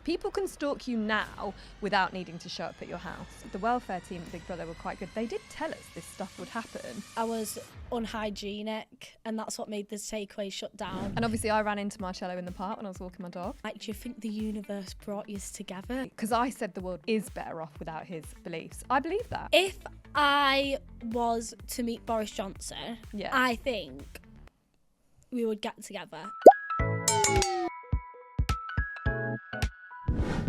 People can stalk you now without needing to show up at your house. The welfare team at Big Brother were quite good. They did tell us this stuff would happen. I was unhygienic, and that's what made the takeaway shut down. And obviously I ran into Marcello in the park when I was walking my dog. Like, do you think the universe brought you together? Because I said the world is better off without his beliefs. I believe that. If I was to meet Boris Johnson, Yeah. I think we would get together.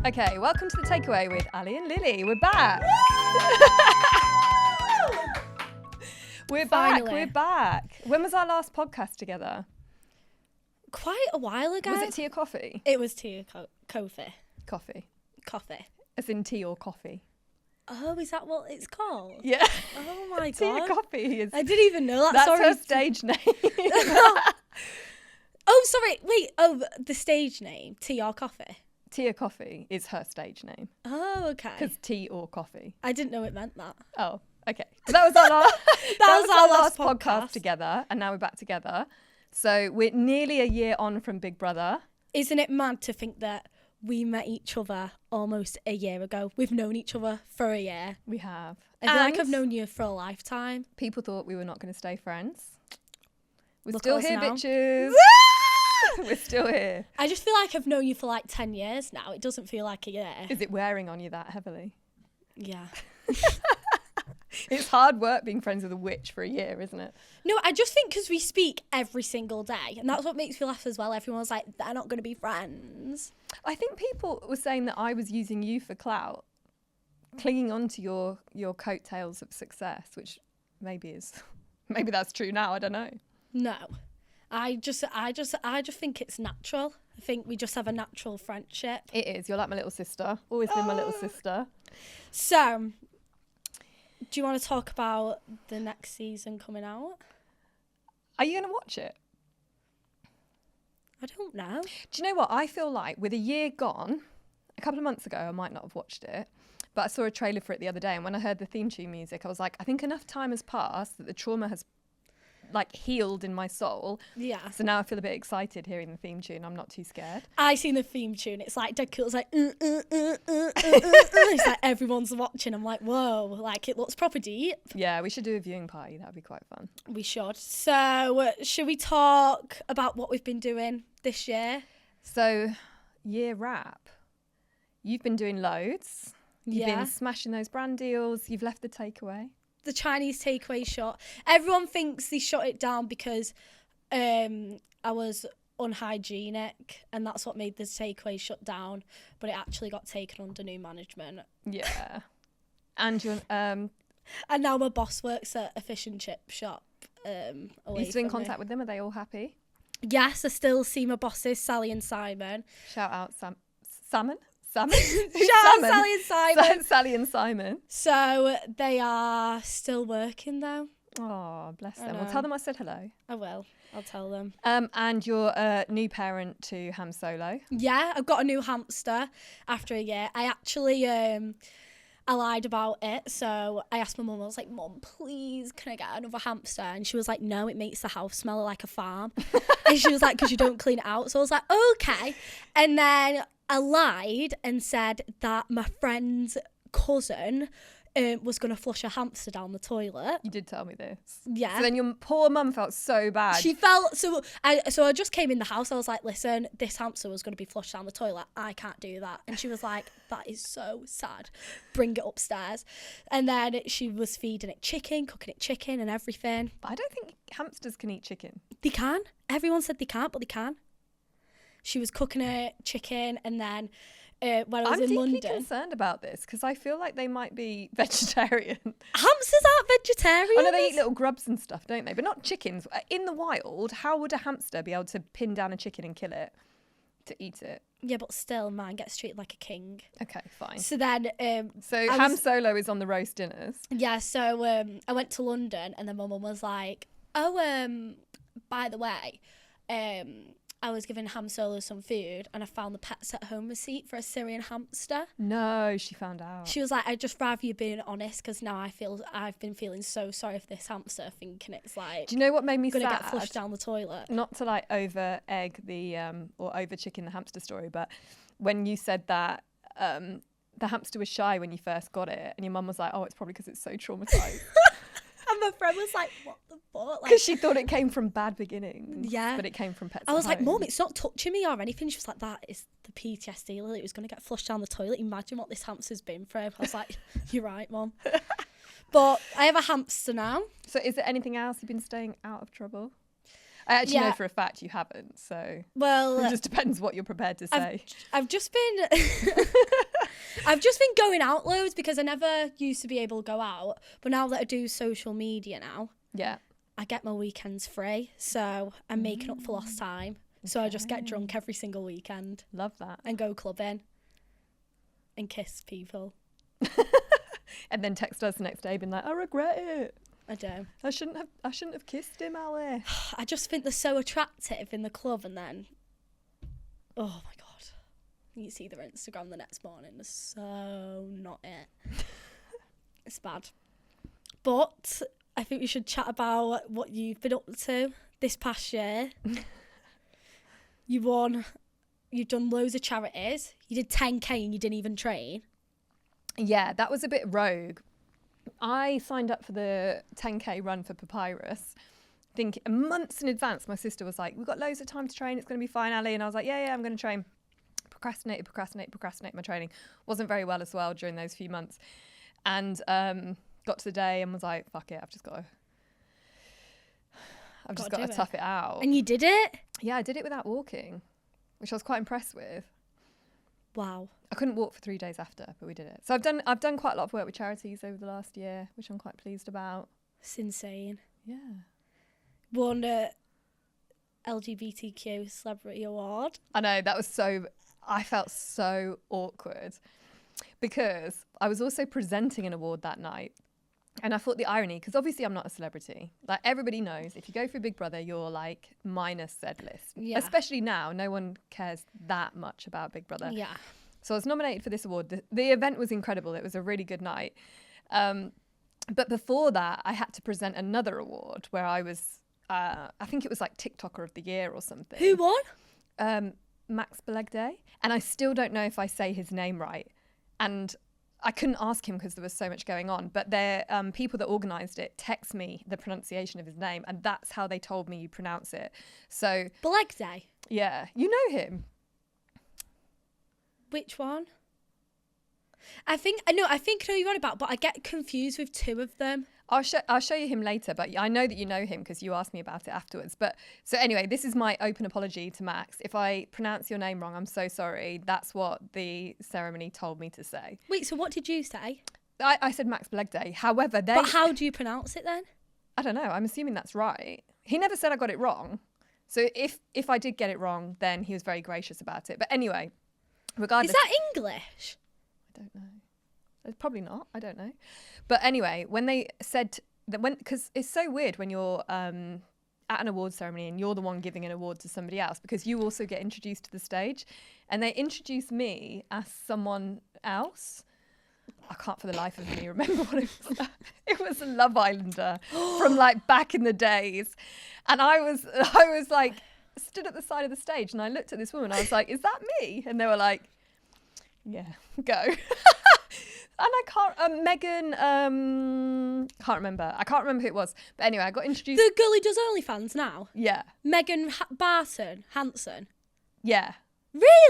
Okay, welcome to The Takeaway with Ali and Lily. We're back. We're Finally. back. When was our last podcast together? Quite a while ago. Was it tea or coffee? It was tea or coffee. Coffee. Coffee. As in tea or coffee. Oh, is that what it's called? Yeah. Oh my Tea or god. coffee is... I didn't even know that. That's Sorry. her stage name. Oh, sorry. Wait. Oh, the stage name. Tea or coffee? Tea or coffee is her stage name. Oh, okay. Because tea or coffee. I didn't know it meant that. Oh, okay. So that was our last, That was our last podcast podcast together, and now we're back together. So we're nearly a year on from Big Brother. Isn't it mad to think that we met each other almost a year ago? We've known each other for a year. We have. I feel like And I've known you for a lifetime. people thought we were not going to stay friends. We're Look still at us here, now. bitches. We're still here. I just feel like I've known you for like 10 years now. It doesn't feel like a year. Is it wearing on you that heavily? Yeah. It's hard work being friends with a witch for a year, isn't it? No, I just think because we speak every single day, and that's what makes me laugh as well. Everyone's like, they're not going to be friends. I think people were saying that I was using you for clout, clinging on to your coattails of success, which maybe that's true now. I don't know. No. I just think it's natural. I think we just have a natural friendship. It is. You're like my little sister. Always been my little sister. So, do you want to talk about the next season coming out? Are you going to watch it? I don't know. Do you know what? I feel like with a year gone, a couple of months ago, I might not have watched it, but I saw a trailer for it the other day. And when I heard the theme tune music, I was like, I think enough time has passed that the trauma has like healed in my soul. Yeah. So now I feel a bit excited hearing the theme tune. I'm not too scared. I seen the theme tune. It's like dead cool. It's like, it's like everyone's watching. I'm like, whoa, like it looks proper deep. Yeah, we should do a viewing party. That would be quite fun. We should. So, should we talk about what we've been doing this year? So, year wrap. You've been doing loads. You've Yeah. been smashing those brand deals. You've left the takeaway. The Chinese takeaway shot. Everyone thinks they shut it down because I was unhygienic, and that's what made the takeaway shut down. But it actually got taken under new management. Yeah. And you're And now my boss works at a fish and chip shop. Are you still in from me. contact with them? Are they all happy? Yes, I still see my bosses, Sally and Simon. Shout out Salmon? Salmon? Shout out Sally and Simon. Sally and Simon. So they are still working though. Oh, bless I them. Well, know. tell them I said hello. I will. I'll tell them. And you're a new parent to Ham Solo. Yeah, I've got a new hamster after a year. I actually I lied about it. So I asked my mum, I was like, Mum, please, can I get another hamster? And she was like, no, it makes the house smell like a farm. And she was like, because you don't clean it out. So I was like, okay. And then I lied and said that my friend's cousin was going to flush a hamster down the toilet. You did tell me this. Yeah. So then your poor mum felt so bad. She felt so I just came in the house. I was like, listen, this hamster was going to be flushed down the toilet. I can't do that. And she was like, that is so sad. Bring it upstairs. And then she was feeding it chicken, cooking it chicken and everything. I don't think hamsters can eat chicken. They can. Everyone said they can't, but they can. She was cooking it chicken, and then when I was I'm in deeply London, concerned about this because I feel like they might be vegetarian. hamsters aren't vegetarians. I know they eat little grubs and stuff, don't they? But not chickens. In the wild, how would a hamster be able to pin down a chicken and kill it to eat it? Yeah, but still, man gets treated like a king. Okay, fine. So then, So I Ham was- Solo is on the roast dinners. yeah. So I went to London, and then my mum was like, "Oh, by the way, I was giving Ham Solo some food, and I found the pets at home receipt for a Syrian hamster." No, she found out. She was like, "I'd just rather you being honest, because now I've been feeling so sorry for this hamster, thinking it's like Do you know what made me gonna sad? get flushed down the toilet." Not to like over egg the or over chicken the hamster story, but when you said that the hamster was shy when you first got it, and your mum was like, "Oh, it's probably because it's so traumatized." And my friend was like, what the fuck? Because she thought it came from bad beginnings. Yeah. But it came from pets. I was at like, home. Mum, it's not touching me or anything. She was like, that is the PTSD, Lily. It was going to get flushed down the toilet. Imagine what this hamster's been through. I was like, you're right, Mum. But I have a hamster now. So is there anything else you've been staying out of trouble? I actually know for a fact you haven't, so well, it just depends what you're prepared to say. I've just been I've just been going out loads because I never used to be able to go out, but now that I do social media now, Yeah. I get my weekends free, so I'm making up for lost time. So I just get drunk every single weekend Love that. and go clubbing and kiss people. And then text us the next day being like, I regret it. I do. I shouldn't have kissed him, Ali. I just think they're so attractive in the club, and then, oh my god, you see their Instagram the next morning. They're so not it. It's bad. But I think we should chat about what you've been up to this past year. You've done loads of charities. You did 10k and you didn't even train. Yeah, that was a bit rogue. I signed up for the 10k run for Papyrus, think months in advance. My sister was like, we've got loads of time to train, it's going to be fine, Ali. And I was like, yeah, I'm going to train. Procrastinate my training. Wasn't very well as well during those few months. And got to the day and was like, fuck it, I've just got to tough it out. And you did it? Yeah, I did it without walking, which I was quite impressed with. Wow. I couldn't walk for 3 days after, but we did it. So I've done quite a lot of work with charities over the last year, which I'm quite pleased about. It's insane. Yeah. Won a LGBTQ celebrity award. I know, I felt so awkward because I was also presenting an award that night. And I thought the irony, because obviously I'm not a celebrity. Like, everybody knows if you go through Big Brother, you're like minus said list. Yeah. Especially now, no one cares that much about Big Brother. Yeah. So I was nominated for this award. The event was incredible. It was a really good night. But before that, I had to present another award where I was, I think it was like TikToker of the Year or something. Who won? Max Belegday. And I still don't know if I say his name right. And I couldn't ask him because there was so much going on. But the people that organised it text me the pronunciation of his name. And that's how they told me you pronounce it. So Belegday. Yeah. You know him. Which one? I know you're on about, but I get confused with two of them. I'll show you him later, but I know that you know him because you asked me about it afterwards. But so anyway, this is my open apology to Max. If I pronounce your name wrong, I'm so sorry. That's what the ceremony told me to say. Wait, so what did you say? I said Max Belegday. However, But how do you pronounce it then? I don't know. I'm assuming that's right. He never said I got it wrong. So if I did get it wrong, then he was very gracious about it. But anyway, regardless. Is that English? I don't know. Probably not. I don't know. But anyway, when they said that, because it's so weird when you're at an award ceremony and you're the one giving an award to somebody else, because you also get introduced to the stage, and they introduced me as someone else. I can't for the life of me remember what it was. It was a Love Islander from like back in the days, and I was like stood at the side of the stage, and I looked at this woman. I was like, "Is that me?" And they were like, "Yeah, go." And I can't, Megan, can't remember. I can't remember who it was. But anyway, I got introduced. The girl who does OnlyFans now? Yeah. Megan Hansen? Yeah.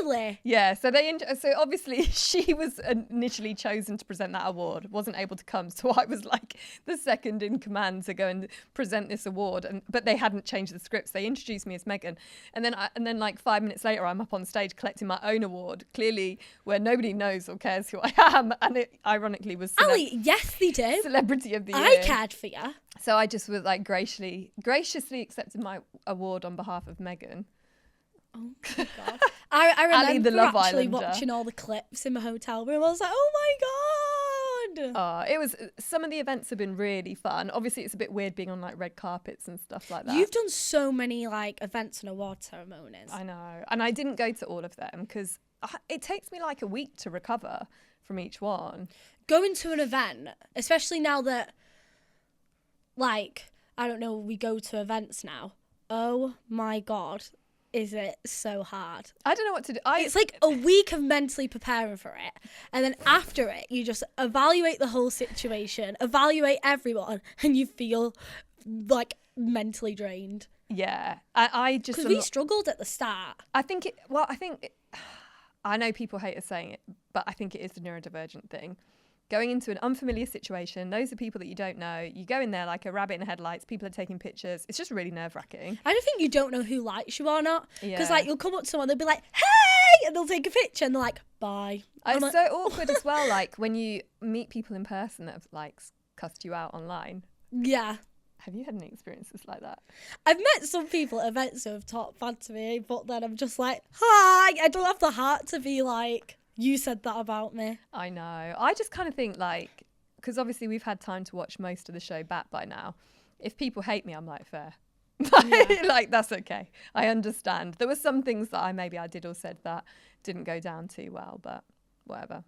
Really? Yeah. So so obviously she was initially chosen to present that award, wasn't able to come. So I was like the second in command to go and present this award. But they hadn't changed the scripts. They introduced me as Megan. And then like 5 minutes later, I'm up on stage collecting my own award, clearly where nobody knows or cares who I am. And it ironically was Ali, yes, they do. Celebrity of the Year. I cared for you. So I just was like graciously accepted my award on behalf of Megan. Oh my God. I remember the Love actually Islander. watching all the clips in my hotel room. I was like, oh my God. It was, some of the events have been really fun. Obviously it's a bit weird being on like red carpets and stuff like that. You've done so many like events and award ceremonies. I know. And I didn't go to all of them because it takes me like a week to recover from each one. Going to an event, especially now that, like, I don't know, we go to events now. Oh my God. is it so hard? I don't know what to do. It's like a week of mentally preparing for it. And then after it, you just evaluate the whole situation, evaluate everyone, and you feel like mentally drained. Yeah. I just... Because we struggled at the start. I know people hate us saying it, but I think it is a neurodivergent thing. Going into an unfamiliar situation, those are people that you don't know. You go in there like a rabbit in the headlights. People are taking pictures. It's just really nerve-wracking. I don't think you don't know who likes you or not. Because, Yeah. like, you'll come up to someone, they'll be like, hey! And they'll take a picture and they're like, bye. It's like, so awkward as well, like, when you meet people in person that have, like, cussed you out online. Yeah. Have you had any experiences like that? I've met some people at events who have talked bad to me, but then I'm just like, hi! I don't have the heart to be like... You said that about me. I know. I just kind of think like, because obviously we've had time to watch most of the show back by now. If people hate me, I'm like, fair. Yeah. Like, that's okay. I understand. There were some things that I did or said that didn't go down too well, but whatever.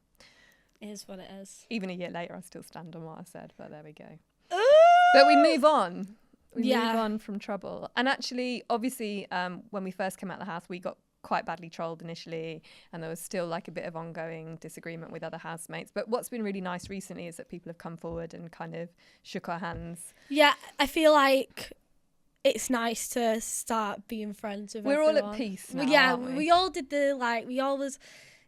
It is what it is. Even a year later, I still stand on what I said, but there we go. Ooh! But we move on. We Yeah. move on from trouble. And actually, obviously, when we first came out of the house, we got quite badly trolled initially, and there was still like a bit of ongoing disagreement with other housemates. But what's been really nice recently is that people have come forward and kind of shook our hands. Yeah, I feel like it's nice to start being friends with We're everyone. all at peace now, Well, yeah, aren't we? we all did we all was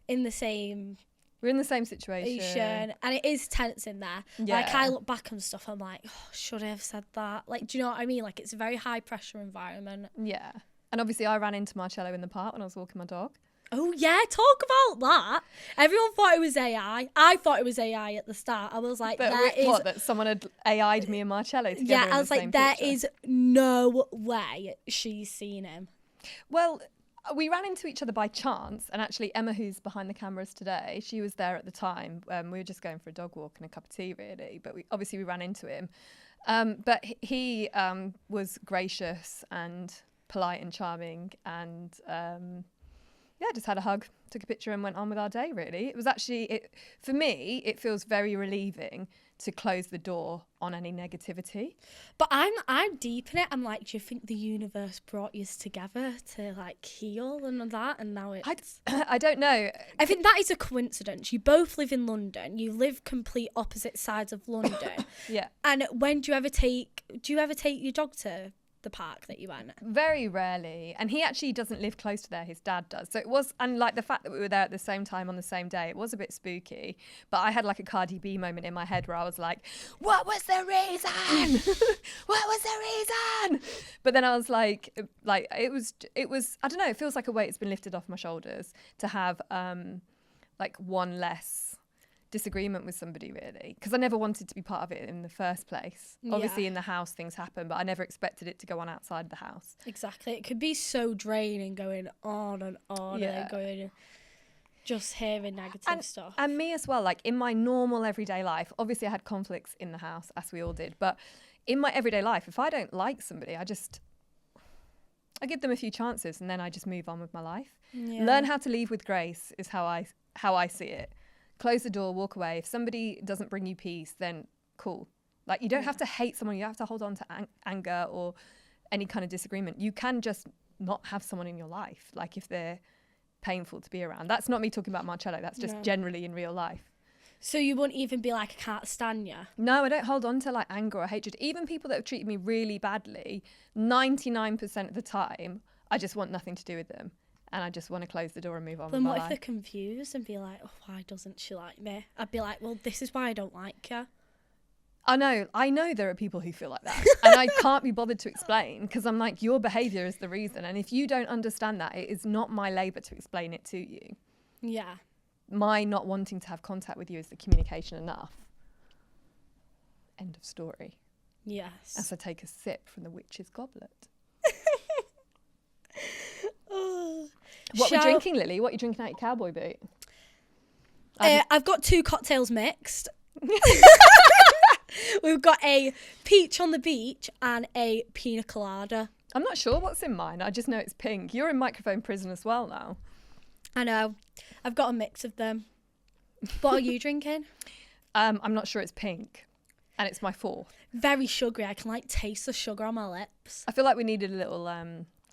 in the same We're in the same situation. and it is tense in there. Yeah. Like, I look back on stuff, I'm like, oh, should I have said that? Like, do you know what I mean? Like, it's a very high pressure environment. Yeah. And obviously I ran into Marcello in the park when I was walking my dog. Oh, yeah, talk about that. Everyone thought it was AI. I thought it was AI at the start. I was like, That someone had AI'd me and Marcello together yeah, in I the was like, same there picture. is no way she's seen him. Well, we ran into each other by chance, and actually Emma, who's behind the cameras today, she was there at the time. We were just going for a dog walk and a cup of tea, really, but we ran into him. But he was gracious and polite and charming, and just had a hug, took a picture and went on with our day, really. It was actually, for me, it feels very relieving to close the door on any negativity. But I'm deep in it. I'm like, do you think the universe brought you together to like heal and all that? And now it's... I don't know. I think that is a coincidence. You both live in London. You live complete opposite sides of London. Yeah. And when do you ever take your dog to the park that you went? Very rarely. And he actually doesn't live close to there. His dad does. So it was, and like the fact that we were there at the same time on the same day, it was a bit spooky. But I had like a Cardi B moment in my head where I was like, what was the reason? What was the reason? But then I was like it was, I don't know, it feels like a weight's been lifted off my shoulders to have like one less disagreement with somebody, really, because I never wanted to be part of it in the first place. Yeah. Obviously in the house things happen, but I never expected it to go on outside the house. Exactly. It could be so draining going on and on Yeah. and going just hearing negative stuff. And me as well, like in my normal everyday life, obviously I had conflicts in the house, as we all did, but in my everyday life, if I don't like somebody, I give them a few chances and then I just move on with my life. Yeah. Learn how to leave with grace is how I see it. Close the door, walk away. If somebody doesn't bring you peace, then cool. Like, you don't have to hate someone. You have to hold on to anger or any kind of disagreement. You can just not have someone in your life, like if they're painful to be around. That's not me talking about Marcello. That's just generally in real life. So you wouldn't even be like, I can't stand you? No, I don't hold on to like anger or hatred. Even people that have treated me really badly, 99% of the time, I just want nothing to do with them. And I just want to close the door and move on Then with my what if life. they're confused and be like, oh, why doesn't she like me? I'd be like, well, this is why I don't like you. I know there are people who feel like that. And I can't be bothered to explain because I'm like, your behaviour is the reason. And if you don't understand that, it is not my labour to explain it to you. Yeah. My not wanting to have contact with you is the communication enough. End of story. Yes. As I take a sip from the witch's goblet. What are we drinking, Lily? What are you drinking out your cowboy boot? I've got 2 cocktails mixed. We've got a peach on the beach and a pina colada. I'm not sure what's in mine. I just know it's pink. You're in microphone prison as well now. I know. I've got a mix of them. What are you drinking? I'm not sure it's pink. And it's my 4th. Very sugary. I can like taste the sugar on my lips. I feel like we needed a little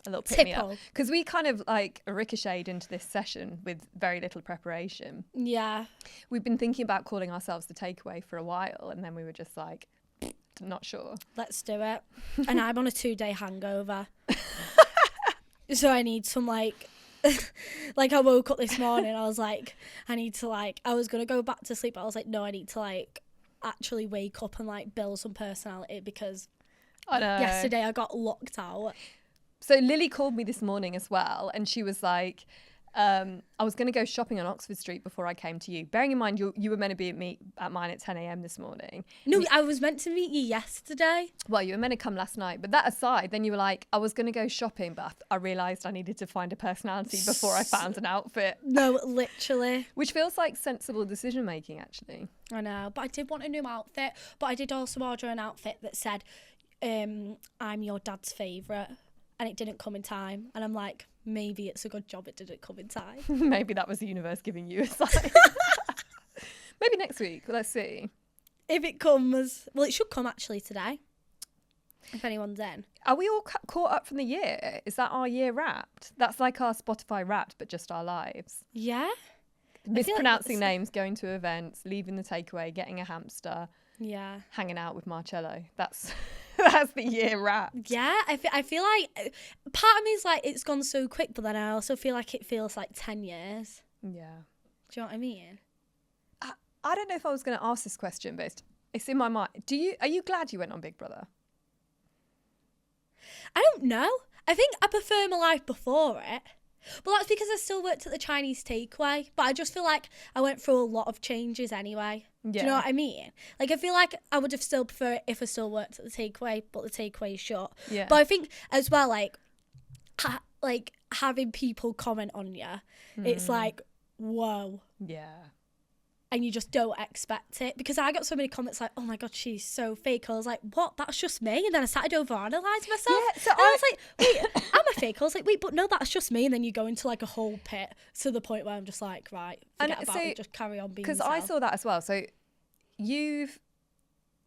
A little pick me up. Tipple. Because we kind of like ricocheted into this session with very little preparation. Yeah. We've been thinking about calling ourselves the takeaway for a while, and then we were just like, not sure. Let's do it. And I'm on a 2-day hangover. So I need some like I woke up this morning, I was like, I need to like, I was going to go back to sleep, but I was like, no, I need to like actually wake up and like build some personality, because I know. yesterday I got locked out. So Lily called me this morning as well, and she was like, I was going to go shopping on Oxford Street before I came to you. Bearing in mind, you were meant to be at mine at 10 a.m. this morning. No, I was meant to meet you yesterday. Well, you were meant to come last night. But that aside, then you were like, I was going to go shopping, but I realised I needed to find a personality before I found an outfit. No, literally. Which feels like sensible decision making, actually. I know, but I did want a new outfit. But I did also order an outfit that said, I'm your dad's favourite. And it didn't come in time. And I'm like, maybe it's a good job it didn't come in time. Maybe that was the universe giving you a sign. Maybe next week. Let's see. If it comes, well, it should come actually today. If anyone's in. Are we all caught up from the year? Is that our year wrapped? That's like our Spotify wrapped, but just our lives. Yeah. Mispronouncing names, going to events, leaving the takeaway, getting a hamster. Yeah. Hanging out with Marcello. That's the year wrapped. Yeah, I feel like part of me is like it's gone so quick, but then I also feel like it feels like 10 years. Yeah. Do you know what I mean? I don't know if I was going to ask this question, but it's in my mind. Are you glad you went on Big Brother? I don't know. I think I prefer my life before it. But that's because I still worked at the Chinese takeaway. But I just feel like I went through a lot of changes anyway. Yeah. Do you know what I mean? Like, I feel like I would have still preferred it if I still worked at the takeaway, but the takeaway is short. Yeah. But I think as well, like having people comment on you, it's like, whoa. Yeah. And you just don't expect it. Because I got so many comments like, oh my God, she's so fake. I was like, what? That's just me. And then I started over-analysing myself. Yeah, so and I was like, wait, am I fake? I was like, wait, but no, that's just me. And then you go into like a whole pit to the point where I'm just like, right, forget about it, just carry on being Because yourself. I saw that as well. So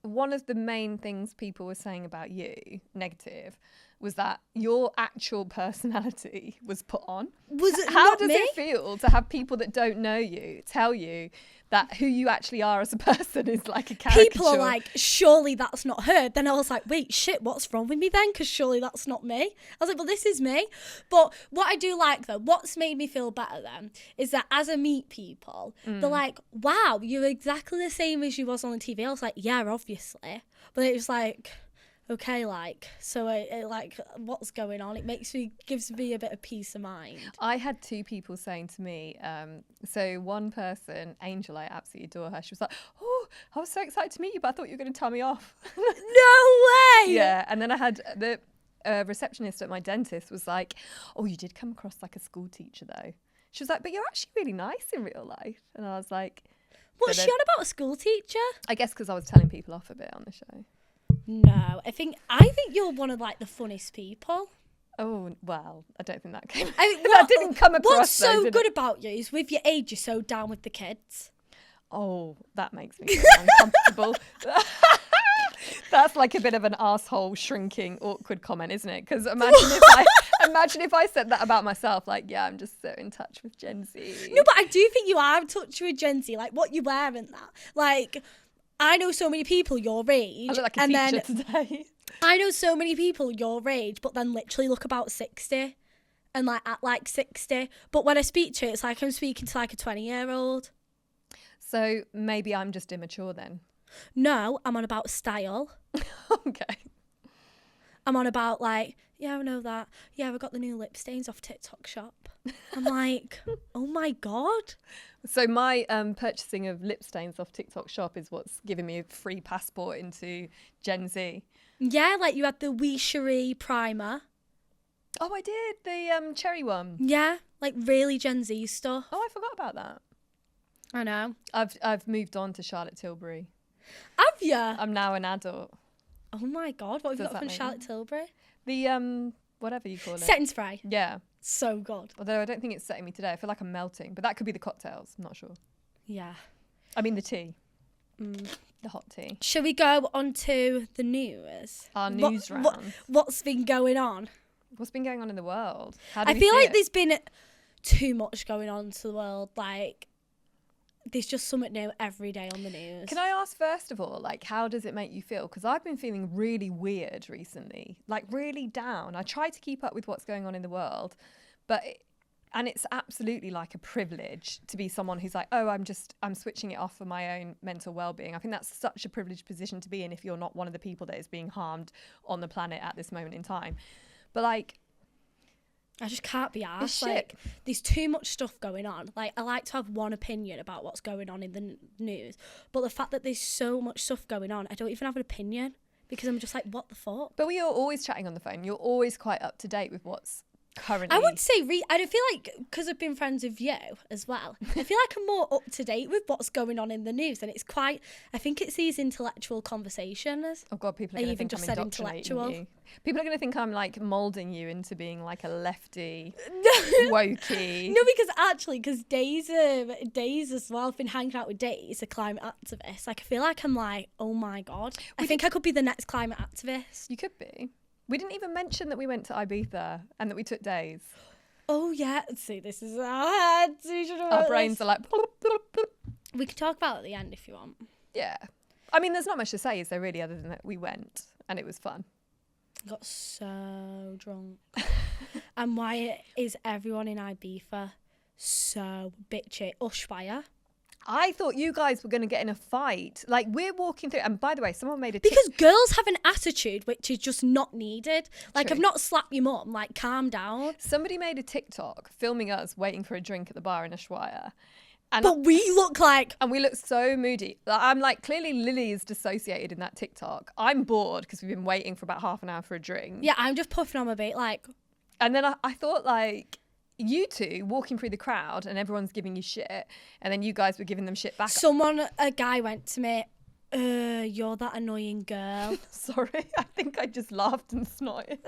one of the main things people were saying about you, negative, was that your actual personality was put on. Was it How not does me? it feel to have people that don't know you tell you that who you actually are as a person is like a caricature? People are like, surely that's not her. Then I was like, wait, shit, what's wrong with me then? Because surely that's not me. I was like, well, this is me. But what I do like, though, what's made me feel better then, is that as I meet people, they're like, wow, you're exactly the same as you was on the TV. I was like, yeah, obviously. But it was like, okay, like, so it like, what's going on? Gives me a bit of peace of mind. I had two people saying to me, so one person, Angel, I absolutely adore her. She was like, oh, I was so excited to meet you, but I thought you were going to tell me off. No way! Yeah, and then I had the receptionist at my dentist was like, oh, you did come across like a school teacher though. She was like, but you're actually really nice in real life. And I was like, What's she on about, a school teacher? I guess because I was telling people off a bit on the show. No, I think you're one of like the funniest people. Oh, well, I don't think that came. I mean, that didn't come across. What's so though, did good it? about you is with your age, you're so down with the kids. Oh, that makes me feel uncomfortable. That's like a bit of an asshole, shrinking, awkward comment, isn't it? Because imagine if I said that about myself. Like, yeah, I'm just so in touch with Gen Z. No, but I do think you are in touch with Gen Z. Like, what you wear and that. Like, I know so many people your age. I look like a teacher today. I know so many people your age, but then literally look about 60 and like act like 60. But when I speak to it, it's like I'm speaking to like a 20-year-old. So maybe I'm just immature then. No, I'm on about style. Okay. I'm on about like, yeah, I know that. Yeah, I got the new lip stains off TikTok shop. I'm like, oh my God. So my purchasing of lip stains off TikTok shop is what's giving me a free passport into Gen Z. Yeah, like you had the Wee Cherie primer. Oh, I did. The cherry one. Yeah, like really Gen Z stuff. Oh, I forgot about that. I know. I've moved on to Charlotte Tilbury. Have you? I'm now an adult. Oh my God, what have you Does got from that make Charlotte Tilbury? The whatever you call it. Setting spray. Yeah. So good. Although I don't think it's setting me today. I feel like I'm melting. But that could be the cocktails. I'm not sure. Yeah. I mean the tea. The hot tea. Shall we go on to the news? Our news round. What's been going on? What's been going on in the world? How do I we feel see like it? there's been too much going on to the world. Like, there's just something new every day on the news. Can I ask first of all, like, how does it make you feel? Because I've been feeling really weird recently, like really down. I try to keep up with what's going on in the world, and it's absolutely like a privilege to be someone who's like, oh, I'm switching it off for my own mental well-being. I think that's such a privileged position to be in if you're not one of the people that is being harmed on the planet at this moment in time. But like, I just can't be arsed. shit. Like, there's too much stuff going on. Like, I like to have one opinion about what's going on in the news, but the fact that there's so much stuff going on, I don't even have an opinion because I'm just like, what the fuck? but we are always chatting on the phone. You're always quite up to date with what's currently. I would say, I don't feel like, because I've been friends with you as well, I feel like I'm more up to date with what's going on in the news, and it's quite, I think it's these intellectual conversations. Oh God, people are I going to even think just I'm said indoctrinating intellectual. you. People are going to think I'm like moulding you into being like a lefty, wokey. No, because Days as well, I've been hanging out with Days, a climate activist. Like, I feel like I'm like, oh my God. I think I could be the next climate activist. You could be. We didn't even mention that we went to Ibiza and that we took days. Oh, yeah. See, this is our heads. We should have Our wrote brains this. are like, bloop, bloop, bloop. We could talk about it at the end if you want. Yeah. I mean, there's not much to say, is there really, other than that we went and it was fun. I got so drunk. And why is everyone in Ibiza so bitchy? Ushuaia. I thought you guys were going to get in a fight. Like, we're walking through, and by the way, someone made a Because girls have an attitude which is just not needed. Like, True. I've not slapped your mum. Like, calm down. somebody made a TikTok filming us waiting for a drink at the bar in Ushuaia. And But we look like... And we look so moody. Like, I'm like, clearly Lily is dissociated in that TikTok. I'm bored because we've been waiting for about half an hour for a drink. Yeah, I'm just puffing on my bait. Like, And then I thought, like, you two walking through the crowd and everyone's giving you shit. And then you guys were giving them shit back. a guy went to me, you're that annoying girl. Sorry, I think I just laughed and snorted.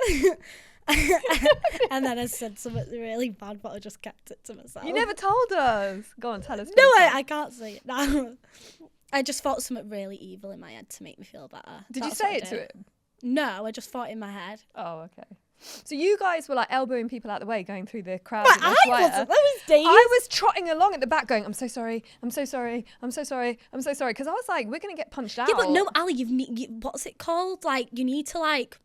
And then I said something really bad, but I just kept it to myself. You never told us. Go on, tell us. No, Benson. I can't say it now. I just thought something really evil in my head to make me feel better. Did you That's say what it I to did. him? No, I just thought it in my head. Oh, okay. So you guys were like elbowing people out the way going through the crowd. But in I Ushuaia. wasn't. That was Dave. I was trotting along at the back going, I'm so sorry, I'm so sorry, I'm so sorry, I'm so sorry. Because I was like, we're going to get punched out. Yeah, but no, Ali, what's it called? Like, you need to, like,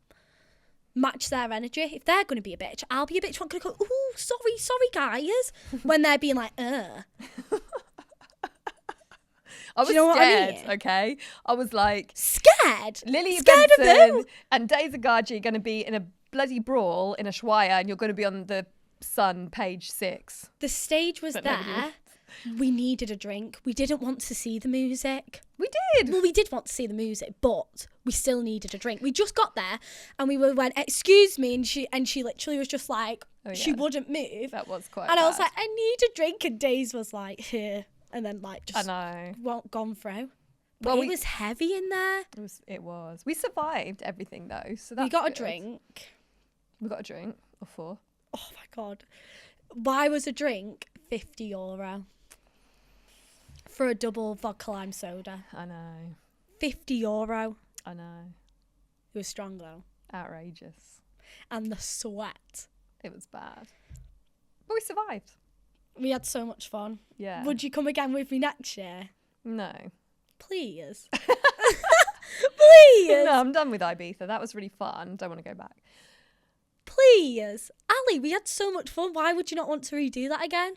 match their energy. If they're going to be a bitch, I'll be a bitch. I'm going to go, ooh, sorry, guys. When they're being like, I was Do you know what I scared, mean? okay? I was like, Scared. Lily Scared of Benson who? and Daisy Gargi are going to be in a bloody brawl in Ushuaia and you're going to be on the Sun, page 6. The stage was But nobody there. We needed a drink. We didn't want to see the music. We did. Well, we did want to see the music, but we still needed a drink. We just got there and we went, excuse me, and she literally was just like, Oh, she yeah. wouldn't move. That was quite And I was bad. like, I need a drink, and Days was like, here, and then like I just know. gone through. But Well, it was heavy in there. It was. We survived everything though, so that's We got a good. drink. We got a drink or 4. Oh my God. Why was a drink €50 for a double vodka lime soda? I know. €50. I know. It was strong though. Outrageous. And the sweat. It was bad. But we survived. We had so much fun. Yeah. Would you come again with me next year? No. Please. Please. No, I'm done with Ibiza. That was really fun. Don't want to go back. Please. Ali, we had so much fun. Why would you not want to redo that again?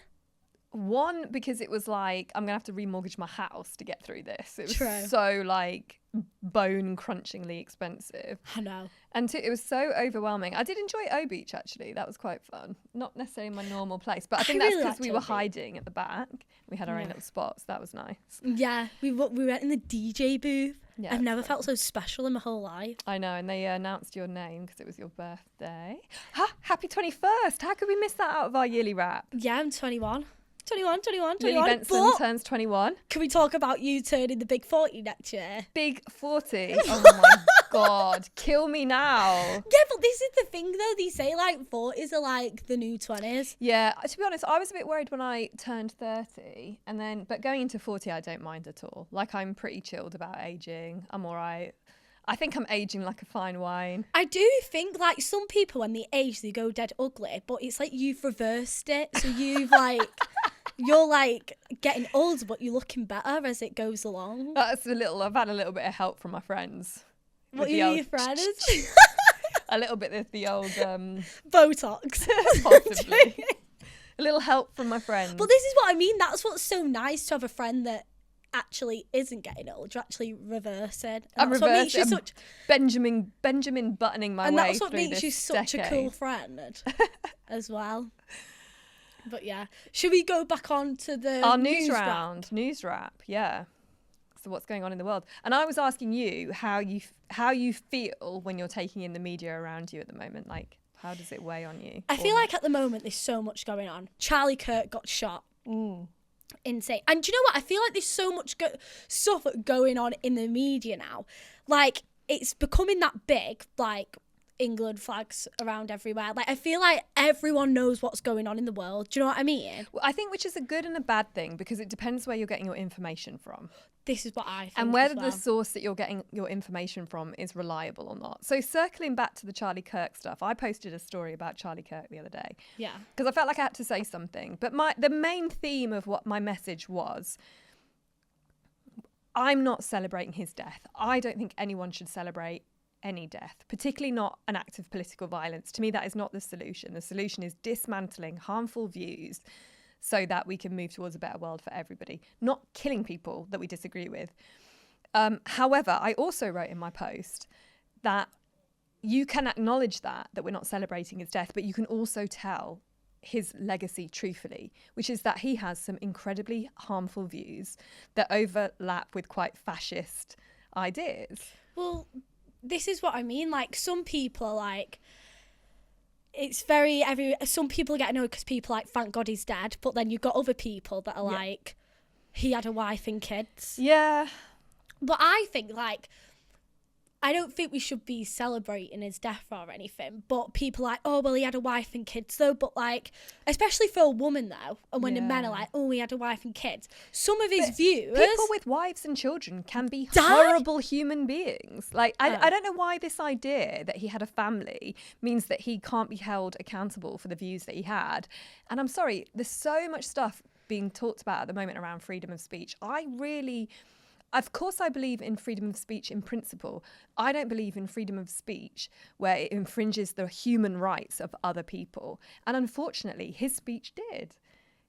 One, because it was like, I'm going to have to remortgage my house to get through this. It was True. so like bone crunchingly expensive. I know. And two, it was so overwhelming. I did enjoy O Beach actually. That was quite fun. Not necessarily my normal place, but I think that's really because liked we were O Beach. hiding at the back. We had our own Yeah. little spots. That was nice. Yeah, we went in the DJ booth. Yeah, I've it never was felt so special in my whole life. I know, and they announced your name because it was your birthday. Happy 21st. How could we miss that out of our yearly wrap? Yeah, I'm 21. 21. Lily Benson But turns 21. can we talk about you turning the big 40 next year? Big 40. Oh my God. Kill me now. Yeah, but this is the thing though. They say like 40s are like the new 20s. Yeah, to be honest, I was a bit worried when I turned 30 but going into 40, I don't mind at all. Like, I'm pretty chilled about aging. I'm all right. I think I'm aging like a fine wine. I do think, like, some people when they age, they go dead ugly, but it's like you've reversed it. So you've, like, you're, like, getting older, but you're looking better as it goes along. I've had a little bit of help from my friends. What are your friends? A little bit of the old... Botox. Possibly. A little help from my friends. But this is what I mean. That's what's so nice to have a friend that actually isn't getting old. You're actually reversing. I'm reversing. Benjamin buttoning my way through this. And that's what makes you such decade. a cool friend as well. But yeah, should we go back on to our news round? News wrap, yeah. So what's going on in the world? And I was asking you how you feel when you're taking in the media around you at the moment. Like, how does it weigh on you? I feel like at the moment there's so much going on. Charlie Kirk got shot. Insane. And do you know what? I feel like there's so much stuff going on in the media now. Like, it's becoming that big, like, England flags around everywhere. Like, I feel like everyone knows what's going on in the world. Do you know what I mean? Well, I think which is a good and a bad thing, because it depends where you're getting your information from. This is what I think. And whether the source that you're getting your information from is reliable or not. So circling back to the Charlie Kirk stuff, I posted a story about Charlie Kirk the other day. Yeah. Because I felt like I had to say something. But the main theme of what my message was, I'm not celebrating his death. I don't think anyone should celebrate any death, particularly not an act of political violence. To me, that is not the solution. The solution is dismantling harmful views so that we can move towards a better world for everybody, not killing people that we disagree with. However, I also wrote in my post that you can acknowledge that we're not celebrating his death, but you can also tell his legacy truthfully, which is that he has some incredibly harmful views that overlap with quite fascist ideas. Well, this is what I mean. Like, some people are like, some people get annoyed because people like, thank God he's dead, but then you've got other people that are like, he had a wife and kids. Yeah. But I think, like, I don't think we should be celebrating his death or anything, but people are like, oh, well, he had a wife and kids though, but like, especially for a woman though, and when the men are like, oh, he had a wife and kids, some of his views... People with wives and children can be horrible human beings. Like, I don't know why this idea that he had a family means that he can't be held accountable for the views that he had. And I'm sorry, there's so much stuff being talked about at the moment around freedom of speech. Of course, I believe in freedom of speech in principle. I don't believe in freedom of speech where it infringes the human rights of other people. And unfortunately, his speech did.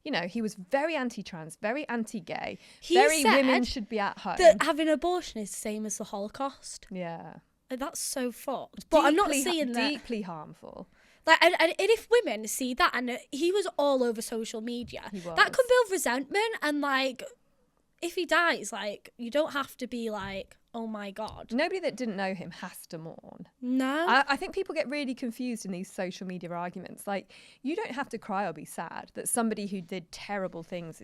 You know, he was very anti-trans, very anti-gay, women should be at home. That having an abortion is the same as the Holocaust. Yeah. Like, that's so fucked. But I'm not seeing that. Deeply harmful. Like, and if women see that, and he was all over social media, that can build resentment, and like... if he dies, like, you don't have to be like, oh my God. Nobody that didn't know him has to mourn. No. I think people get really confused in these social media arguments. Like, you don't have to cry or be sad that somebody who did terrible things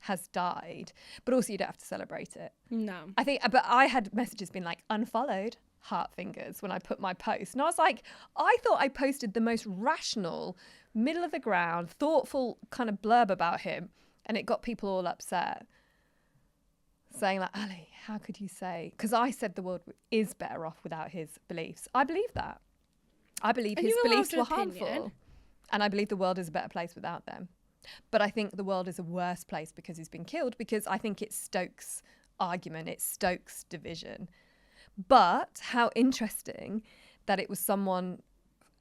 has died, but also you don't have to celebrate it. No. But I had messages being like, unfollowed, heart fingers, when I put my post. And I was like, I thought I posted the most rational, middle of the ground, thoughtful kind of blurb about him, and it got people all upset. Saying like, Ali, how could you say? Because I said the world is better off without his beliefs. I believe that. I believe his beliefs were harmful. And I believe the world is a better place without them. But I think the world is a worse place because he's been killed, because I think it stokes argument, it stokes division. But how interesting that it was someone...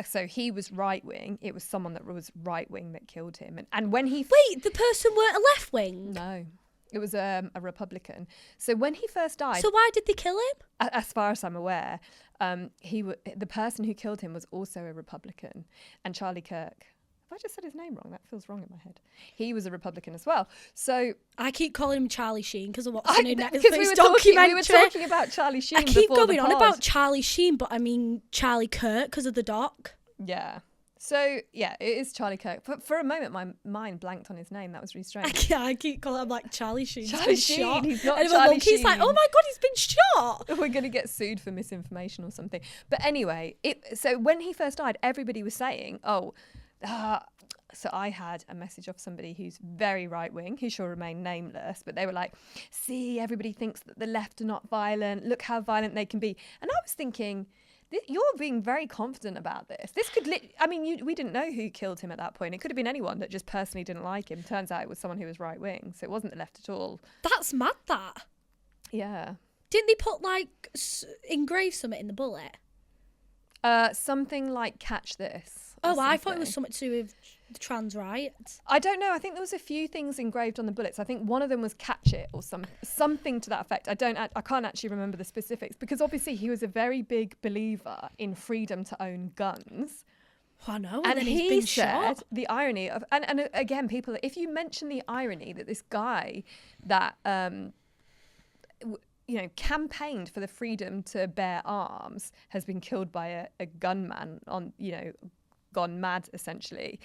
So he was right-wing. It was someone that was right-wing that killed him. And when he... Wait, the person weren't a left-wing? No. It was a Republican. So when he first died... So why did they kill him? As far as I'm aware, the person who killed him was also a Republican. And Charlie Kirk... Have I just said his name wrong? That feels wrong in my head. He was a Republican as well. So... I keep calling him Charlie Sheen because of what's in Netflix documentary. We were talking about Charlie Sheen. I keep going on about Charlie Sheen, but I mean Charlie Kirk because of the doc. Yeah. So, yeah, it is Charlie Kirk. But for a moment, my mind blanked on his name. That was really strange. Yeah, I keep calling him like Charlie Sheen. Charlie Sheen. Shot. He's not and Charlie Sheen. He's like, oh my God, he's been shot. We're going to get sued for misinformation or something. But anyway, so when he first died, everybody was saying, So I had a message off somebody who's very right-wing, who shall remain nameless, but they were like, see, everybody thinks that the left are not violent. Look how violent they can be. And I was thinking, you're being very confident about this. This could, we didn't know who killed him at that point. It could have been anyone that just personally didn't like him. Turns out it was someone who was right-wing, so it wasn't the left at all. That's mad, that. Yeah. Didn't they put, like, engrave something in the bullet? Something like catch this. Oh, I thought it was something to do with the trans rights. I don't know. I think there was a few things engraved on the bullets. I think one of them was catch it or something to that effect. I can't actually remember the specifics because obviously he was a very big believer in freedom to own guns. I know. And then he he's been said shot. the irony of, and again, people, if you mention the irony that this guy that, campaigned for the freedom to bear arms has been killed by a gunman on, gone mad essentially.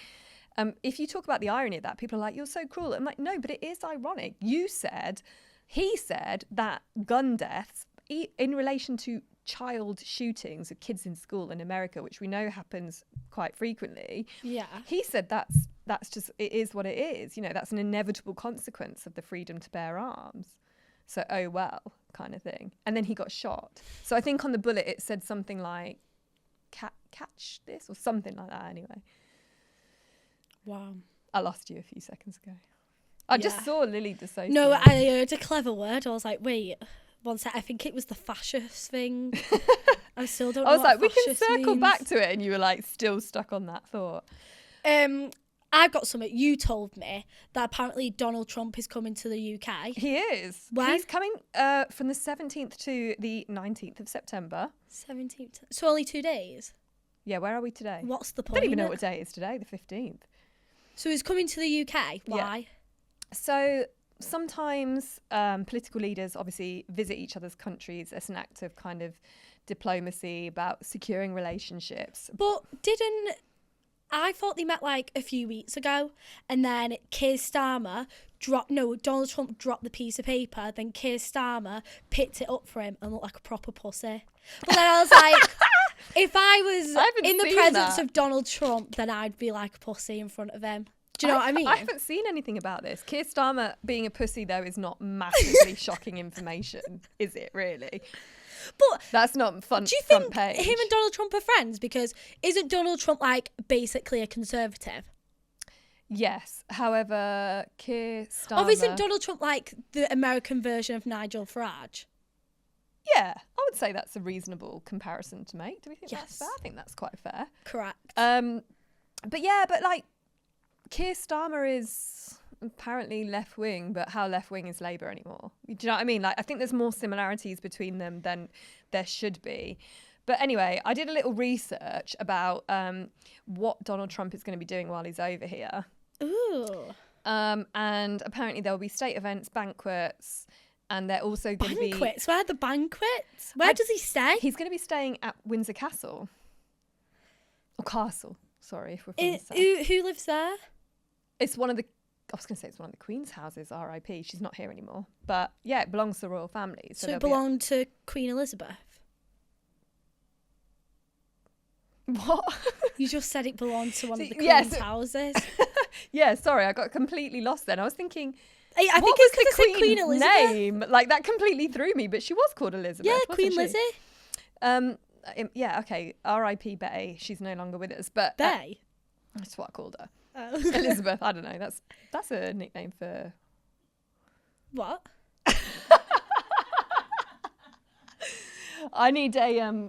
If you talk about the irony of that, people are like, you're so cruel. I'm like, no, but it is ironic. He said that gun deaths in relation to child shootings of kids in school in America, which we know happens quite frequently. Yeah. He said that's just, it is what it is. That's an inevitable consequence of the freedom to bear arms. So, oh well, kind of thing. And then he got shot. So I think on the bullet it said something like, catch this or something like that anyway. Wow. I lost you a few seconds ago. I just saw Lily dissociate. No, I heard a clever word. I was like, wait, one sec. I think it was the fascist thing. I still don't know. I was what like, we can fascist circle means. back to it, and you were like still stuck on that thought. I've got something. You told me that apparently Donald Trump is coming to the UK. He is. When? He's coming from the 17th to the 19th of September. 17th. So only 2 days. Yeah, where are we today? What's the I point? don't even know what day it is today, the 15th. So he's coming to the UK. Why? Yeah. So sometimes political leaders obviously visit each other's countries as an act of kind of diplomacy about securing relationships. But I thought they met like a few weeks ago, and then Donald Trump dropped the piece of paper, then Keir Starmer picked it up for him and looked like a proper pussy. But then I was like, if I was in the presence of Donald Trump, then I'd be like a pussy in front of him. Do you know what I mean? I haven't seen anything about this. Keir Starmer being a pussy, though, is not massively shocking information, is it, really? But that's not fun. Do you front think page. him and Donald Trump are friends? Because isn't Donald Trump like basically a conservative? Yes. However, Keir Starmer... Or isn't Donald Trump like the American version of Nigel Farage? Yeah, I would say that's a reasonable comparison to make. Do we think that's fair? I think that's quite fair. Correct. But like, Keir Starmer is apparently left-wing, but how left-wing is Labour anymore? Do you know what I mean? Like, I think there's more similarities between them than there should be. But anyway, I did a little research about what Donald Trump is going to be doing while he's over here. Ooh. And apparently there will be state events, banquets, and they're also going to be... Banquets? Where are the banquets? Where does he stay? He's going to be staying at Windsor Castle. Or Castle, sorry, if we're from the south. Who lives there? It's one of the... I was going to say it's one of the Queen's houses, R.I.P. She's not here anymore. But yeah, it belongs to the royal family. So it belonged to Queen Elizabeth? What? You just said it belonged to one of the Queen's houses. Yeah, sorry, I got completely lost then. I was thinking... I think it's because I said Queen Elizabeth. Name? Like, that completely threw me, but she was called Elizabeth. Yeah, Queen Lizzie. Yeah, okay. R.I.P. Betty. She's no longer with us, but Betty. That's what I called her. Oh. Elizabeth. I don't know. That's a nickname for what? I need a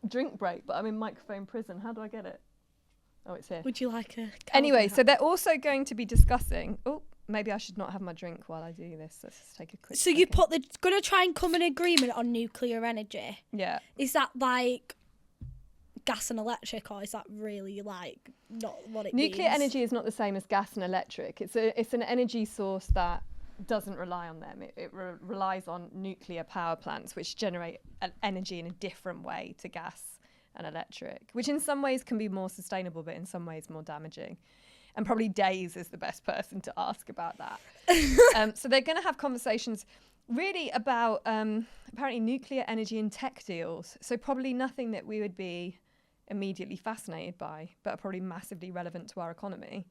drink break, but I'm in microphone prison. How do I get it? Oh, it's here. Would you like a? Anyway, so they're also going to be discussing. Oh, maybe I should not have my drink while I do this. Let's just take a quick. So you gonna try and come in agreement on nuclear energy? Yeah. Is that like gas and electric, or is that really like not what it Nuclear means? energy is not the same as gas and electric. It's an energy source that doesn't rely on them. It relies on nuclear power plants, which generate energy in a different way to gas and electric, which in some ways can be more sustainable, but in some ways more damaging. And probably Days is the best person to ask about that. So they're going to have conversations really about apparently nuclear energy and tech deals. So probably nothing that we would be immediately fascinated by, but are probably massively relevant to our economy.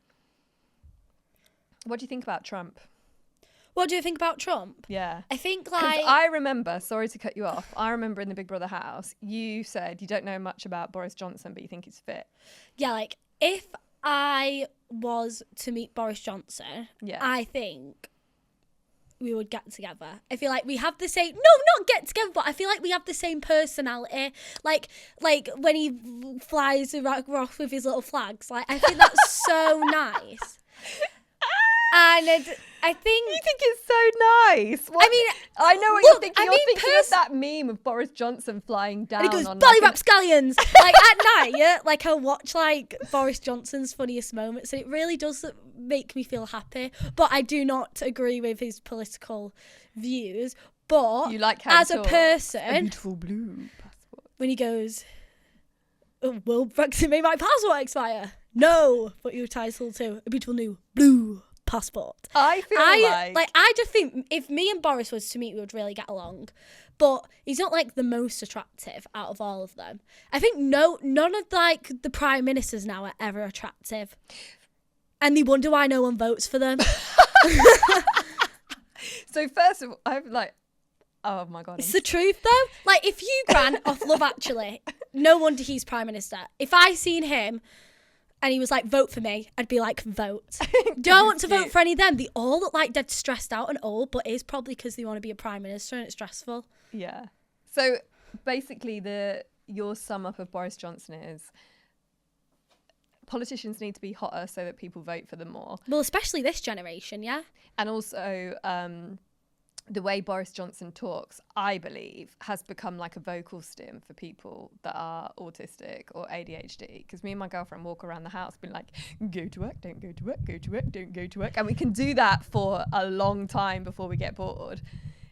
What do you think about Trump? What do you think about Trump? Yeah. I think 'Cause like I remember, sorry to cut you off, I remember in the Big Brother house, you said you don't know much about Boris Johnson, but you think he's fit. yeah, like if I was to meet Boris Johnson, Yeah. I think we would get together. I feel like we have the same, not get together, but I feel like we have the same personality. Like when he flies off with his little flags, like I think that's so nice. And I think... You think it's so nice. What? I mean... I know what look, you're thinking. You're thinking of that meme of Boris Johnson flying down. And he goes, on belly like rapscallions! Like, at night, yeah, like, I'll watch, like, Boris Johnson's funniest moments, and it really does make me feel happy. But I do not agree with his political views. But you like how as a person... A beautiful blue passport. When he goes, oh, will Brexit make my passport expire? No! But you're entitled to a beautiful new blue passport. I feel like I just think if me and Boris was to meet, we would really get along. But he's not like the most attractive out of all of them. I think none of like the prime ministers now are ever attractive, and they wonder why no one votes for them. So first of all, I'm like, oh my god, It's the truth though. Like if Hugh Grant off Love Actually, no wonder he's prime minister. If I seen him and he was like, vote for me, I'd be like, vote. Don't want to vote for any of them. They all look like dead stressed out and old, but it's probably because they want to be a prime minister and it's stressful. Yeah. So basically your sum up of Boris Johnson is politicians need to be hotter so that people vote for them more. Well, especially this generation, yeah? And also the way Boris Johnson talks, I believe, has become like a vocal stim for people that are autistic or ADHD. Because me and my girlfriend walk around the house being like, go to work, don't go to work, go to work, don't go to work. And we can do that for a long time before we get bored.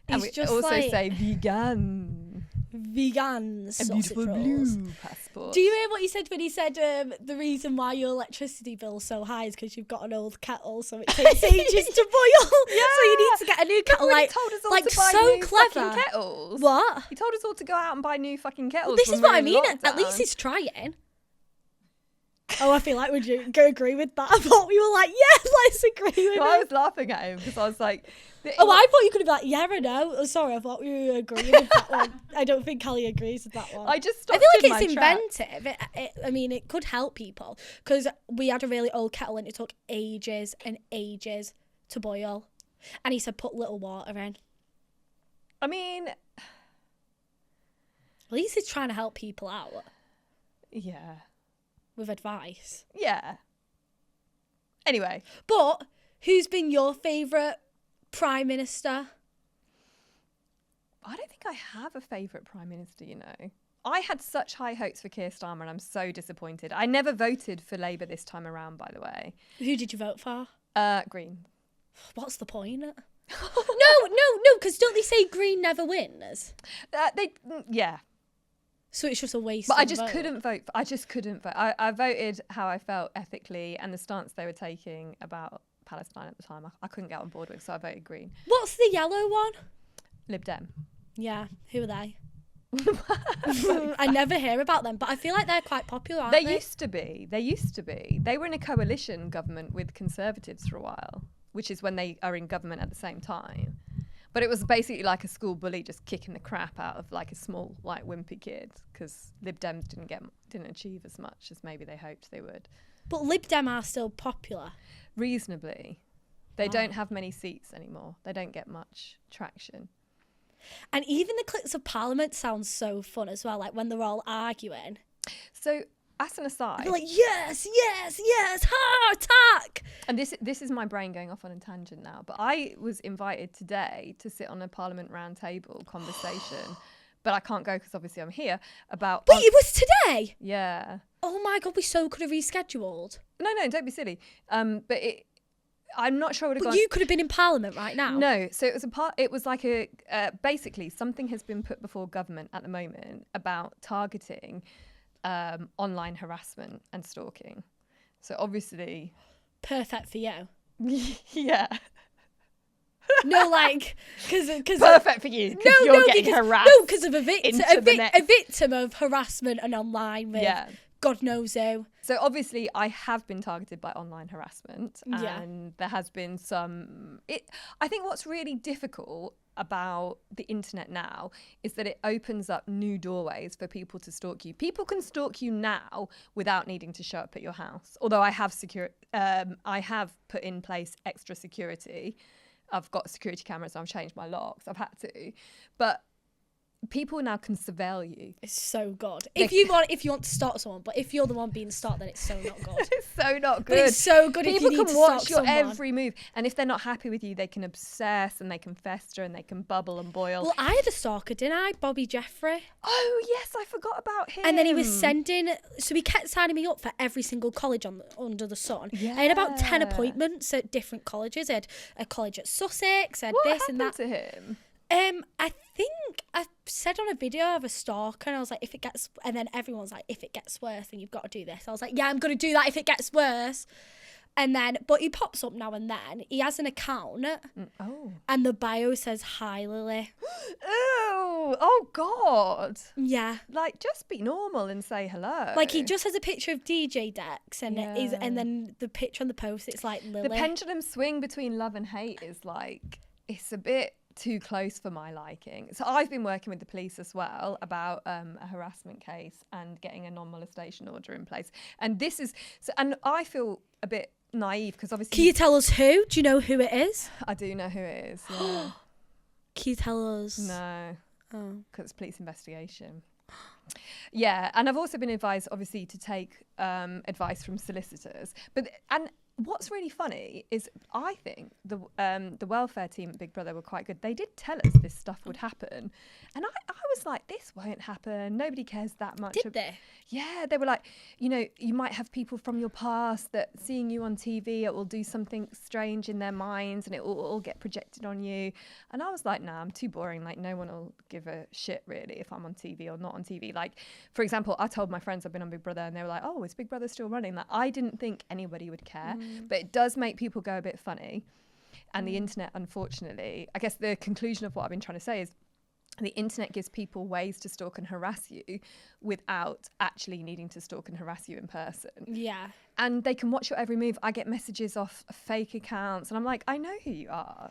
And we just also like, say vegan. Vegan A sausage beautiful rolls. blue passport. Do you hear what he said when he said the reason why your electricity bill's so high is because you've got an old kettle, so it takes ages to boil. Yeah. So you need to get a new kettle. He Like, told us all like to buy so new clever. fucking kettles. What? He told us all to go out and buy new fucking kettles. Well, this when is we what were I in mean. At lockdown. least he's trying. Oh, I feel like would you go agree with that? I thought we were like, yeah, let's agree with No, I him. was laughing at him because I was like, Oh, I thought you could have been like, yeah or no. Oh, sorry, I thought we were agreeing with that one. I don't think Callie agrees with that one. I just I stopped feel like in it's my tracks. inventive. I mean, it could help people because we had a really old kettle and it took ages and ages to boil. And he said put little water in. I mean, At least he's trying to help people out yeah. with advice. Yeah. Anyway, But who's been your favourite prime minister? I don't think I have a favourite prime minister, you know. I had such high hopes for Keir Starmer and I'm so disappointed. I never voted for Labour this time around, by the way. Who did you vote for? Green. What's the point? No, because don't they say Green never wins? Yeah. So it's just a waste. But of I just vote. couldn't vote. I just couldn't vote. I voted how I felt ethically and the stance they were taking about Palestine at the time. I couldn't get on board with, so I voted Green. What's the yellow one? Lib Dem. Yeah, who are they? I never hear about them, but I feel like they're quite popular, aren't they? They used to be. They were in a coalition government with Conservatives for a while, which is when they are in government at the same time. But it was basically like a school bully just kicking the crap out of like a small, like wimpy kid because Lib Dems didn't achieve as much as maybe they hoped they would. But Lib Dem are still popular. Reasonably. They don't have many seats anymore. They don't get much traction. And even the clips of Parliament sound so fun as well, like when they're all arguing. So, as an aside, They're like, yes, ha, attack! and this is my brain going off on a tangent now, but I was invited today to sit on a Parliament roundtable conversation, but I can't go because obviously I'm here, about... Wait, it was today? Yeah. Oh my God, we so could have rescheduled. No, don't be silly. But I'm not sure what it But got. you could have been in Parliament right now. No, so it was like basically something has been put before government at the moment about targeting online harassment and stalking. So obviously, Perfect for you. yeah, No, like, because perfect for you because you're getting harassed. No, because of a into the net. victim of harassment and online with God knows who. So obviously I have been targeted by online harassment, Yeah. and there has been I think what's really difficult about the internet now is that it opens up new doorways for people to stalk you. People can stalk you now without needing to show up at your house. Although I have put in place extra security. I've got security cameras, I've changed my locks, I've had to. But people now can surveil you. It's so good. If you want to stalk someone, but if you're the one being stalked, then it's so not good. It's so not good. But it's so good People if you need can to watch stalk your someone. every move, and if they're not happy with you, they can obsess and they can fester and they can bubble and boil. Well, I had a stalker, didn't I? Bobby Jeffrey. Oh yes, I forgot about him. And then he was sending, so he kept signing me up for every single college under the sun. Yeah. I had about 10 appointments at different colleges. I had a college at Sussex, I had What this and happened that. to him? I think I said on a video of a stalker, and I was like, if it gets, and then everyone's like, if it gets worse, then you've got to do this. I was like, yeah, I'm going to do that if it gets worse. And then, but he pops up now and then. He has an account, and the bio says, "Hi, Lily." Oh God. Yeah. Like, just be normal and say hello. Like, he just has a picture of DJ Dex, and and then the picture on the post, it's like Lily. The pendulum swing between love and hate is like, it's a bit too close for my liking. So I've been working with the police as well about a harassment case and getting a non-molestation order in place. And this is, and I feel a bit naive because obviously... Can you tell us who? Do you know who it is? I do know who it is, yeah. Can you tell us? No, Oh. because it's police investigation. Yeah, and I've also been advised, obviously, to take advice from solicitors. And what's really funny is I think the welfare team at Big Brother were quite good. They did tell us this stuff would happen. And I was like, this won't happen. Nobody cares that much. Did they? Yeah, they were like, you know, you might have people from your past that seeing you on TV, it will do something strange in their minds and it will all get projected on you. And I was like, nah, I'm too boring. Like, no one will give a shit really if I'm on TV or not on TV. Like, for example, I told my friends I've been on Big Brother and they were like, oh, is Big Brother still running? Like, I didn't think anybody would care, but it does make people go a bit funny. And the internet, unfortunately, I guess the conclusion of what I've been trying to say is the internet gives people ways to stalk and harass you without actually needing to stalk and harass you in person. Yeah. And they can watch your every move. I get messages off fake accounts and I'm like, I know who you are.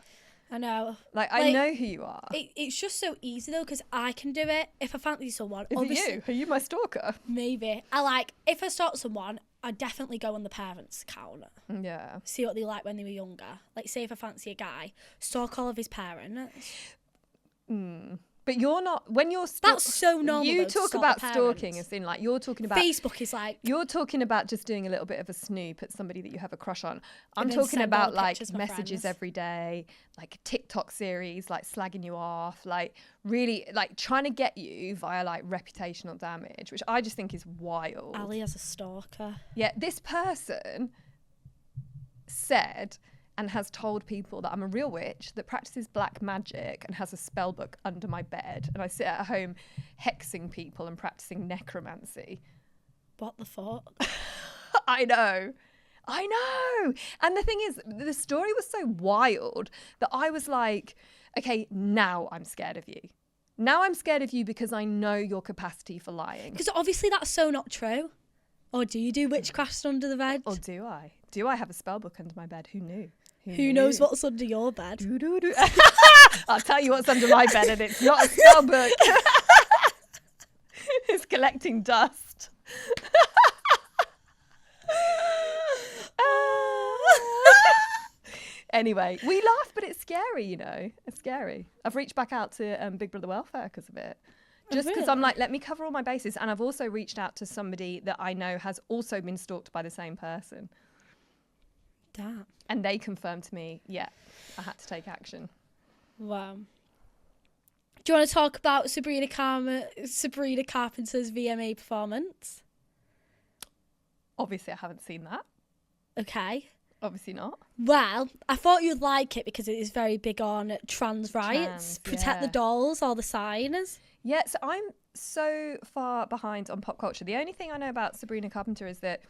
I know. Like I know who you are. It's just so easy though, because I can do it if I fancy someone. Is obviously, it you? Are you my stalker? Maybe. If I stalk someone, I definitely go on the parents' account. Yeah. See what they like when they were younger. Like, say if I fancy a guy, stalk all of his parents. But you're not, when you're That's so normal. You though, to talk stalk about the stalking parents. as in like, you're talking about Facebook is like, you're talking about just doing a little bit of a snoop at somebody that you have a crush on. I'm And then talking send all about the like pictures to my messages friends. every day, like a TikTok series, like slagging you off, like really like trying to get you via like reputational damage, which I just think is wild. Ali has a stalker. Yeah, this person said and has told people that I'm a real witch that practices black magic and has a spell book under my bed, and I sit at home hexing people and practicing necromancy. What the fuck? I know. And the thing is, the story was so wild that I was like, okay, now I'm scared of you. Now I'm scared of you because I know your capacity for lying. Because obviously that's so not true. Or do you do witchcraft under the bed? Or do I? Do I have a spell book under my bed? Who knew? Who knows what's under your bed? Doo-doo-doo. I'll tell you what's under my bed, and it's not a spell book. It's collecting dust. Anyway, we laugh, but it's scary, you know. It's scary. I've reached back out to Big Brother Welfare because of it. Just because I'm like, let me cover all my bases. And I've also reached out to somebody that I know has also been stalked by the same person. Damn. And they confirmed to me, yeah, I had to take action. Wow. Do you want to talk about Sabrina Carpenter's VMA performance? Obviously, I haven't seen that. Okay. Obviously not. Well, I thought you'd like it because it is very big on trans rights, protect the dolls, all the signs. Yeah, so I'm so far behind on pop culture. The only thing I know about Sabrina Carpenter is that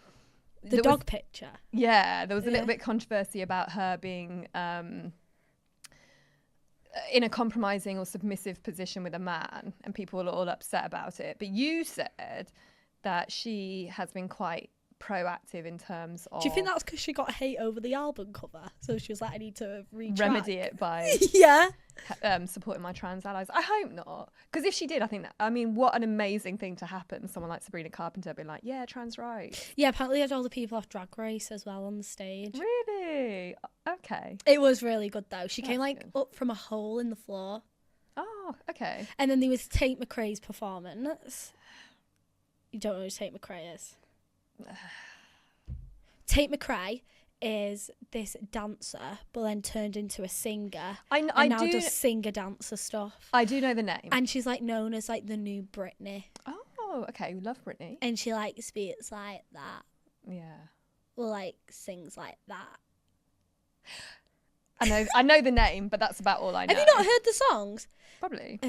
The dog picture. Yeah, there was a little bit of controversy about her being in a compromising or submissive position with a man, and people were all upset about it. But you said that she has been quite proactive in terms of... Do you think that's because she got hate over the album cover? So she was like, I need to retract. remedy it by Yeah. supporting my trans allies? I hope not. Because if she did, I think that... I mean, what an amazing thing to happen. Someone like Sabrina Carpenter being like, yeah, trans rights. Yeah, apparently they had all the people off Drag Race as well on the stage. Really? Okay. It was really good though. She came That's like good. up from a hole in the floor. Oh, okay. And then there was Tate McRae's performance. You don't know who Tate McRae is? Tate McRae is this dancer, but then turned into a singer. I now do... does singer-dancer stuff. I do know the name. And she's like known as like the new Britney. Oh, okay. We love Britney. And she like speaks like that. Yeah. Or like sings like that. I know the name, but that's about all I know. Have you not heard the songs? Probably.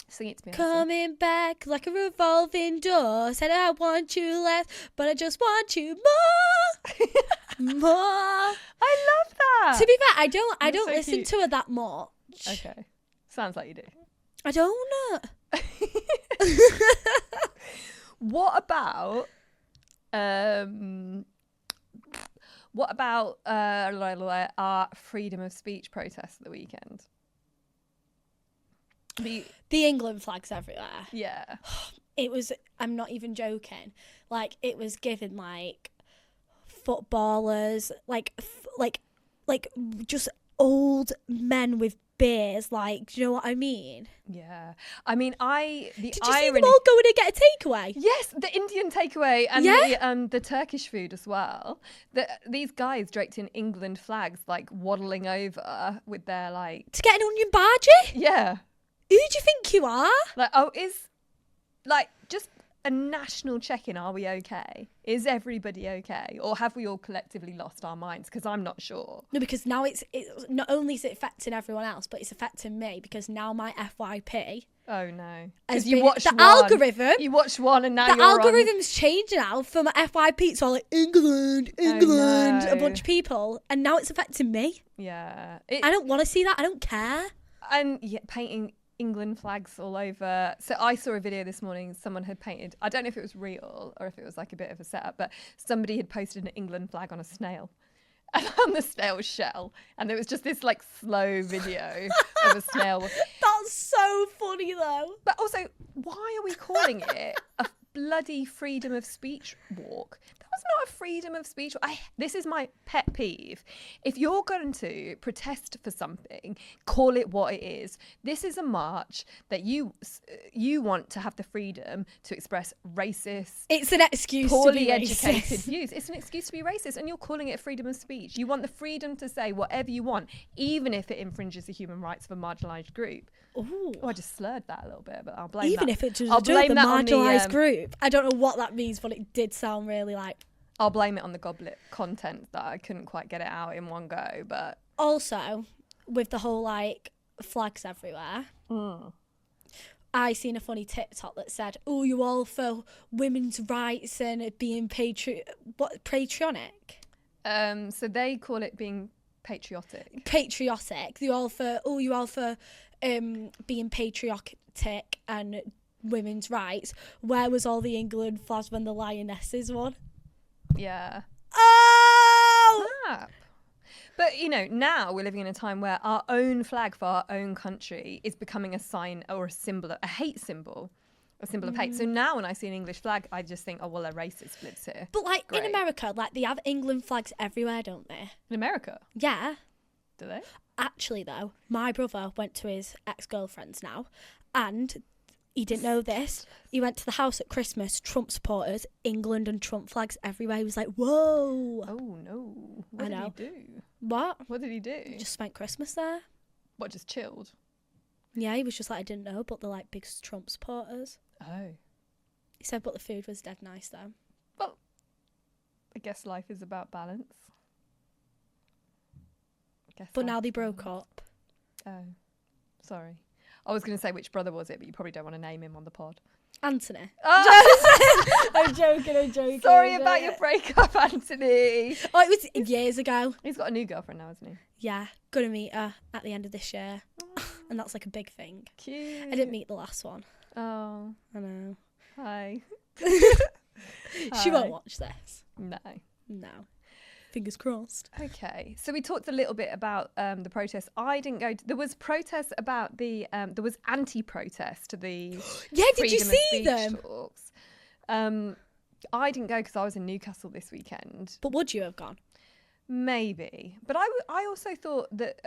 Sing it to me. Coming back like a revolving door. Said I want you less, but I just want you more. More. I love that. To be fair, I don't so listen cute. to her that much. Okay. Sounds like you do. I don't know. What about our freedom of speech protest at the weekend? The England flags everywhere. Yeah. It was, I'm not even joking, like it was given like footballers, like just old men with beers, like, do you know what I mean? Yeah. I mean, Did you see irony... them all going to get a takeaway? Yes, the Indian takeaway and Yeah. the Turkish food as well. These guys draped in England flags, like waddling over with their like... To get an onion bhaji? Yeah. Who do you think you are? Like, just a national check-in. Are we okay? Is everybody okay? Or have we all collectively lost our minds? Because I'm not sure. No, because now it's not only is it affecting everyone else, but it's affecting me because now my FYP... Oh, no. has Because you been- watched the one. algorithm. You watched one and now The you're on... algorithm's changed now for my FYP. It's all like England, a no. bunch of people, and now it's affecting me. Yeah. I don't want to see that. I don't care. And yeah, painting England flags all over. So I saw a video this morning. Someone had painted, I don't know if it was real or if it was like a bit of a setup, but somebody had posted an England flag on a snail and on the snail's shell. And there was just this like slow video of a snail. That's so funny though. But also, why are we calling it a bloody freedom of speech walk? That was not a freedom of speech. This is my pet peeve. If you're going to protest for something, call it what it is. This is a march that you want to have the freedom to express racist, It's an excuse to poorly be educated racist. views. It's an excuse to be racist, and you're calling it freedom of speech. You want the freedom to say whatever you want, even if it infringes the human rights of a marginalised group. Ooh. Oh, I just slurred that a little bit, but I'll blame Even that. if it just I'll the blame that on the, marginalised group. I don't know what that means, but it did sound really like... I'll blame it on the goblet content that I couldn't quite get it out in one go, but... Also, with the whole, like, flags everywhere, I seen a funny TikTok that said, oh, you all for women's rights and being patriotic? So they call it being patriotic. Patriotic. You all for being patriotic and women's rights. Where was all the England flags when the Lionesses won? Yeah. Oh! Crap. But, you know, now we're living in a time where our own flag for our own country is becoming a sign or a symbol, a hate symbol, a symbol of hate. So now when I see an English flag, I just think, oh, well, a racist lives here. But, like, Great. in America, like, they have England flags everywhere, don't they? In America? Yeah. Do they? Actually, though, my brother went to his ex-girlfriend's now, and he didn't know this. He went to the house at Christmas, Trump supporters, England and Trump flags everywhere. He was like, whoa. Oh, no. What I did know. he do? What? What did he do? Just spent Christmas there. What, just chilled? Yeah, he was just like, I didn't know, but they're like big Trump supporters. Oh. He said, but the food was dead nice, though. Well, I guess life is about balance. But now they broke up. Oh, sorry. I was going to say which brother was it, but you probably don't want to name him on the pod. Anthony. Oh! I'm joking. Sorry about your breakup, Anthony. Oh, it was years ago. He's got a new girlfriend now, hasn't he? Yeah, gonna meet her at the end of this year. And that's like a big thing. Cute. I didn't meet the last one. Oh, I know. hi. She won't watch this. No. No. Fingers crossed. Okay, so we talked a little bit about the protests. I didn't go. There was protests about the. There was anti-protest to the. Yeah, did you freedom of see speech them? Talks. I didn't go because I was in Newcastle this weekend. But would you have gone? Maybe, but I also thought that.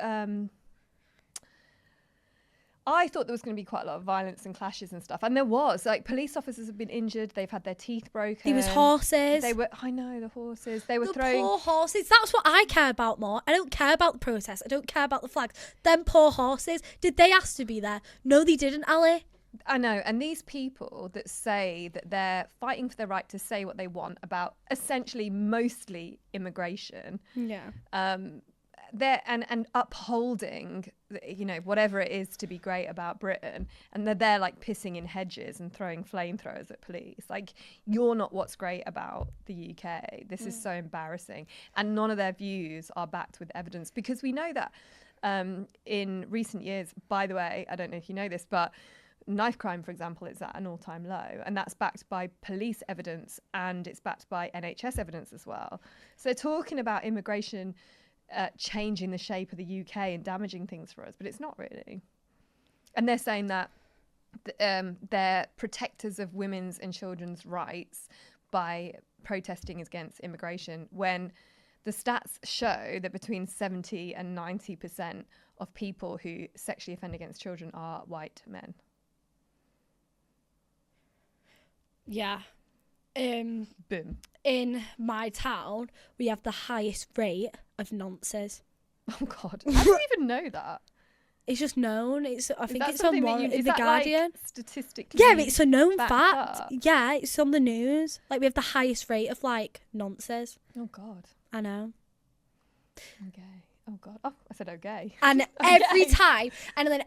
I thought there was going to be quite a lot of violence and clashes and stuff, and there was. Like, police officers have been injured; they've had their teeth broken. There was horses. I know, the horses. They were The throwing. poor horses. That's what I care about more. I don't care about the protests. I don't care about the flags. Them poor horses. Did they ask to be there? No, they didn't, Ali. I know, and these people that say that they're fighting for their right to say what they want about essentially mostly immigration. Yeah. They're and upholding, whatever it is to be great about Britain, and they're like pissing in hedges and throwing flamethrowers at police. Like, you're not what's great about the UK. This is so embarrassing, and none of their views are backed with evidence, because we know that in recent years. By the way, I don't know if you know this, but knife crime, for example, is at an all-time low, and that's backed by police evidence, and it's backed by NHS evidence as well. So talking about immigration changing the shape of the UK and damaging things for us, but it's not really. And they're saying that they're protectors of women's and children's rights by protesting against immigration, when the stats show that between 70 and 90% of people who sexually offend against children are white men. Yeah. Boom. In my town, we have the highest rate of nonces. Oh God, I don't even know that. It's just known. I think it's something on that in the Guardian. Like, statistically, yeah, it's a known backed fact. up? Yeah, it's on the news. Like, we have the highest rate of like nonces. Oh God, I know. I'm gay. Oh God. Oh, I said okay. And every time, and then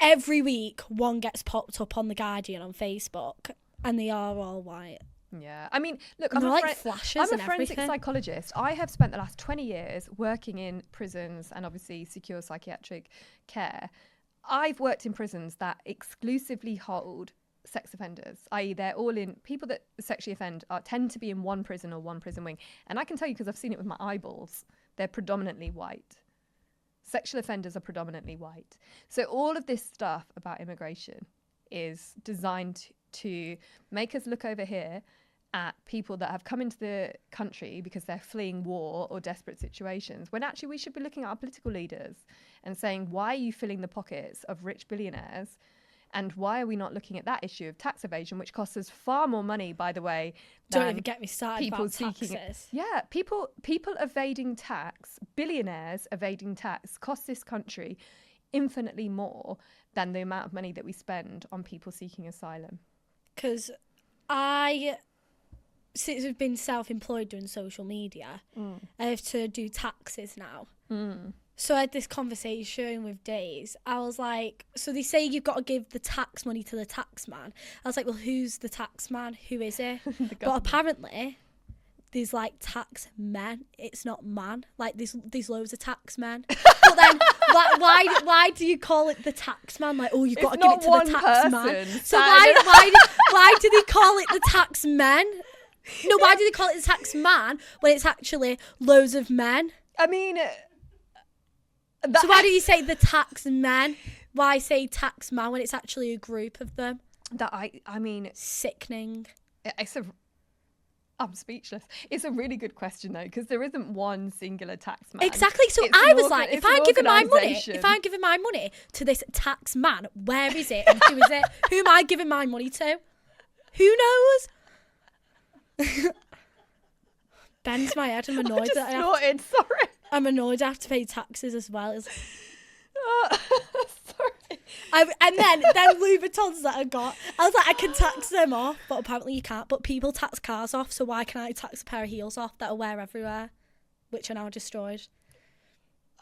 every week, one gets popped up on the Guardian on Facebook, and they are all white. Yeah, I mean, look, And I'm they're like flashes I'm a and forensic everything. psychologist. I have spent the last 20 years working in prisons and obviously secure psychiatric care. I've worked in prisons that exclusively hold sex offenders, i.e. they're all in, people that sexually offend tend to be in one prison or one prison wing. And I can tell you, because I've seen it with my eyeballs, they're predominantly white. Sexual offenders are predominantly white. So all of this stuff about immigration is designed to make us look over here at people that have come into the country because they're fleeing war or desperate situations, when actually we should be looking at our political leaders and saying, why are you filling the pockets of rich billionaires? And why are we not looking at that issue of tax evasion, which costs us far more money, by the way, than Don't even get me started people about seeking taxes. Yeah, people evading tax, billionaires evading tax, costs this country infinitely more than the amount of money that we spend on people seeking asylum. Because since I've been self-employed doing social media, I have to do taxes now. So I had this conversation with Days. I was like, so they say you've got to give the tax money to the tax man. I was like, well, who's the tax man? Who is it? But apparently there's like tax men. It's not man. Like there's loads of tax men. But then why do you call it the tax man? Like, oh, you've got to give it to the tax man. So why do they call it the tax men? No, why do they call it the tax man when it's actually loads of men? I mean, so why do you say the tax men? Why say tax man when it's actually a group of them? I mean, sickening. I'm speechless. It's a really good question though, because there isn't one singular tax man. Exactly. So I was like, if I'm giving my money to this tax man, where is it and who is it? Who am I giving my money to? Who knows? Bends my head. I'm annoyed that I'm annoyed I have to pay taxes as well. Sorry. And then Louis Vuittons that I got, I was like, I can tax them off, but apparently you can't. But people tax cars off, so why can I tax a pair of heels off that I wear everywhere, which are now destroyed?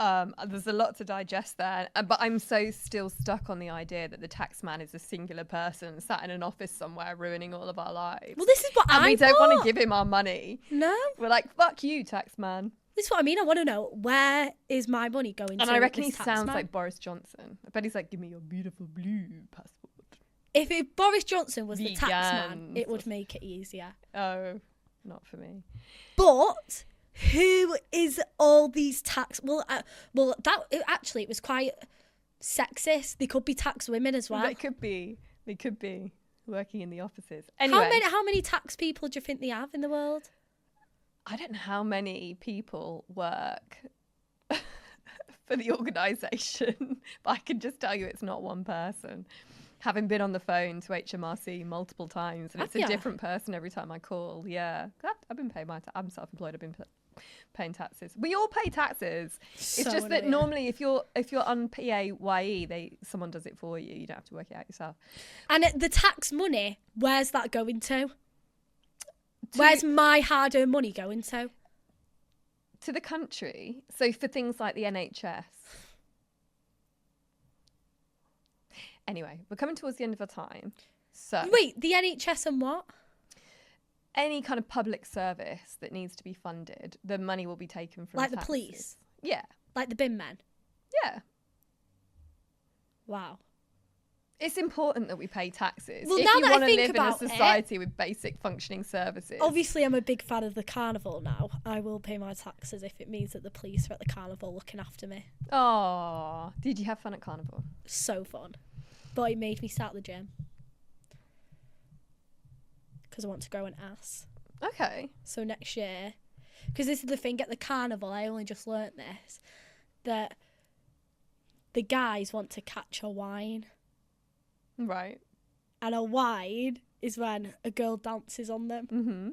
There's a lot to digest there, but I'm still stuck on the idea that the tax man is a singular person sat in an office somewhere ruining all of our lives. Well, this is what we don't want to give him our money. No. We're like, fuck you, tax man. This is what I mean. I want to know, where is my money going to? And I reckon he sounds like Boris Johnson. I bet he's like, give me your beautiful blue passport. If Boris Johnson was the tax man, Vegans. it would make it easier. Oh, not for me. But who is all these tax? Well, it was quite sexist. They could be tax women as well. They could be working in the offices. Anyway, How many tax people do you think they have in the world? I don't know how many people work for the organisation, but I can just tell you it's not one person. Having been on the phone to HMRC multiple times, and it's a different person every time I call. Yeah, I've been paying I'm self-employed. I've been paying taxes. We all pay taxes. It's just that normally, if you're on PAYE, someone does it for you. You don't have to work it out yourself. And the tax money, where's that going to? Where's my hard-earned money going to? To the country. So for things like the NHS. Anyway, we're coming towards the end of our time. So wait, the NHS and what? Any kind of public service that needs to be funded, the money will be taken from Like taxes. the police? Yeah. Like the bin men? Yeah. Wow. It's important that we pay taxes. Well, if now you that I want to think live in a about society with basic functioning services. Obviously, I'm a big fan of the carnival now. I will pay my taxes if it means that the police are at the carnival looking after me. Oh, did you have fun at Carnival? So fun. But it made me start the gym. Because I want to grow an ass. Okay. So next year, because this is the thing, at the carnival, I only just learnt this, that the guys want to catch a wine. Right. And a wine is when a girl dances on them. Mm-hmm.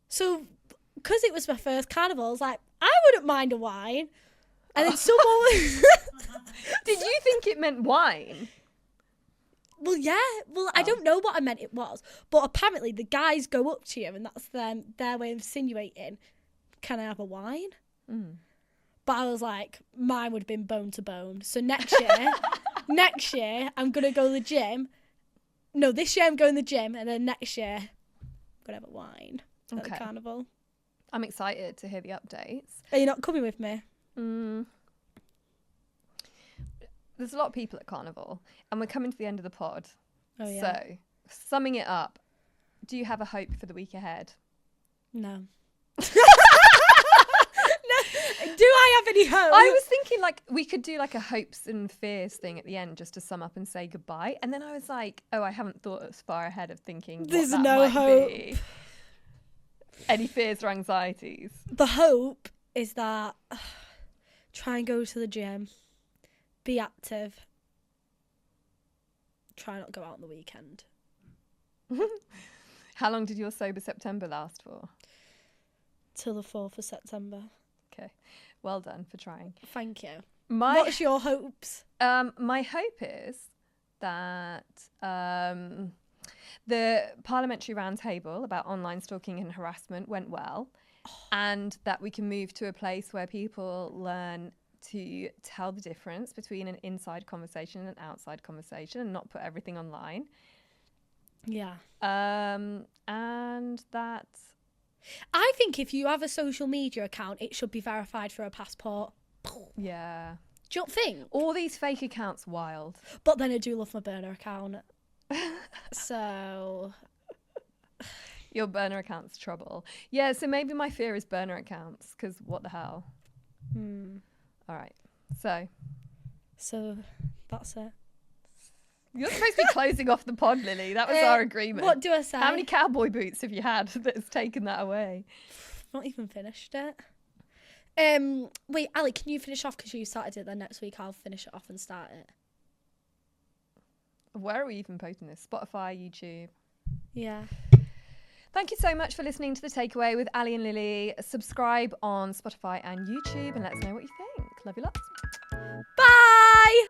So, because it was my first carnival, I was like, I wouldn't mind a wine. And then someone was... Did you think it meant wine? Well, yeah. Well, I don't know what I meant it was. But apparently the guys go up to you and that's their way of insinuating, can I have a wine? Mm. But I was like, mine would have been bone to bone. So next year, I'm going to go to the gym. No, this year I'm going to the gym. And then next year, I'm going to have a wine at the carnival. I'm excited to hear the updates. Are you not coming with me? There's a lot of people at Carnival, and we're coming to the end of the pod. Oh, yeah. So, summing it up, do you have a hope for the week ahead? No. Do I have any hope? I was thinking like we could do like a hopes and fears thing at the end just to sum up and say goodbye. And then I was like, oh, I haven't thought as far ahead of thinking There's what that no might hope. be. Any fears or anxieties? The hope is that try and go to the gym, be active, try not to go out on the weekend. How long did your sober September last for? Till the 4th of September. Okay, well done for trying. Thank you. My What's your hopes? my hope is that the parliamentary roundtable about online stalking and harassment went well, and that we can move to a place where people learn to tell the difference between an inside conversation and an outside conversation and not put everything online. Yeah. And that... I think if you have a social media account, it should be verified for a passport. Yeah. Do you not think? All these fake accounts, wild. But then I do love my burner account. So... Your burner account's trouble. Yeah, so maybe my fear is burner accounts, because what the hell? All right. So that's it. you're supposed to be closing off the pod, Lily. That was our agreement. What do I say? How many cowboy boots have you had that's taken that away? Not even finished it. Wait, Ali, can you finish off because you started it? Then next week I'll finish it off and start it. Where are we even posting this? Spotify, YouTube. Yeah. Thank you so much for listening to The Takeaway with Ali and Lily. Subscribe on Spotify and YouTube and let us know what you think. Love you lots. Bye!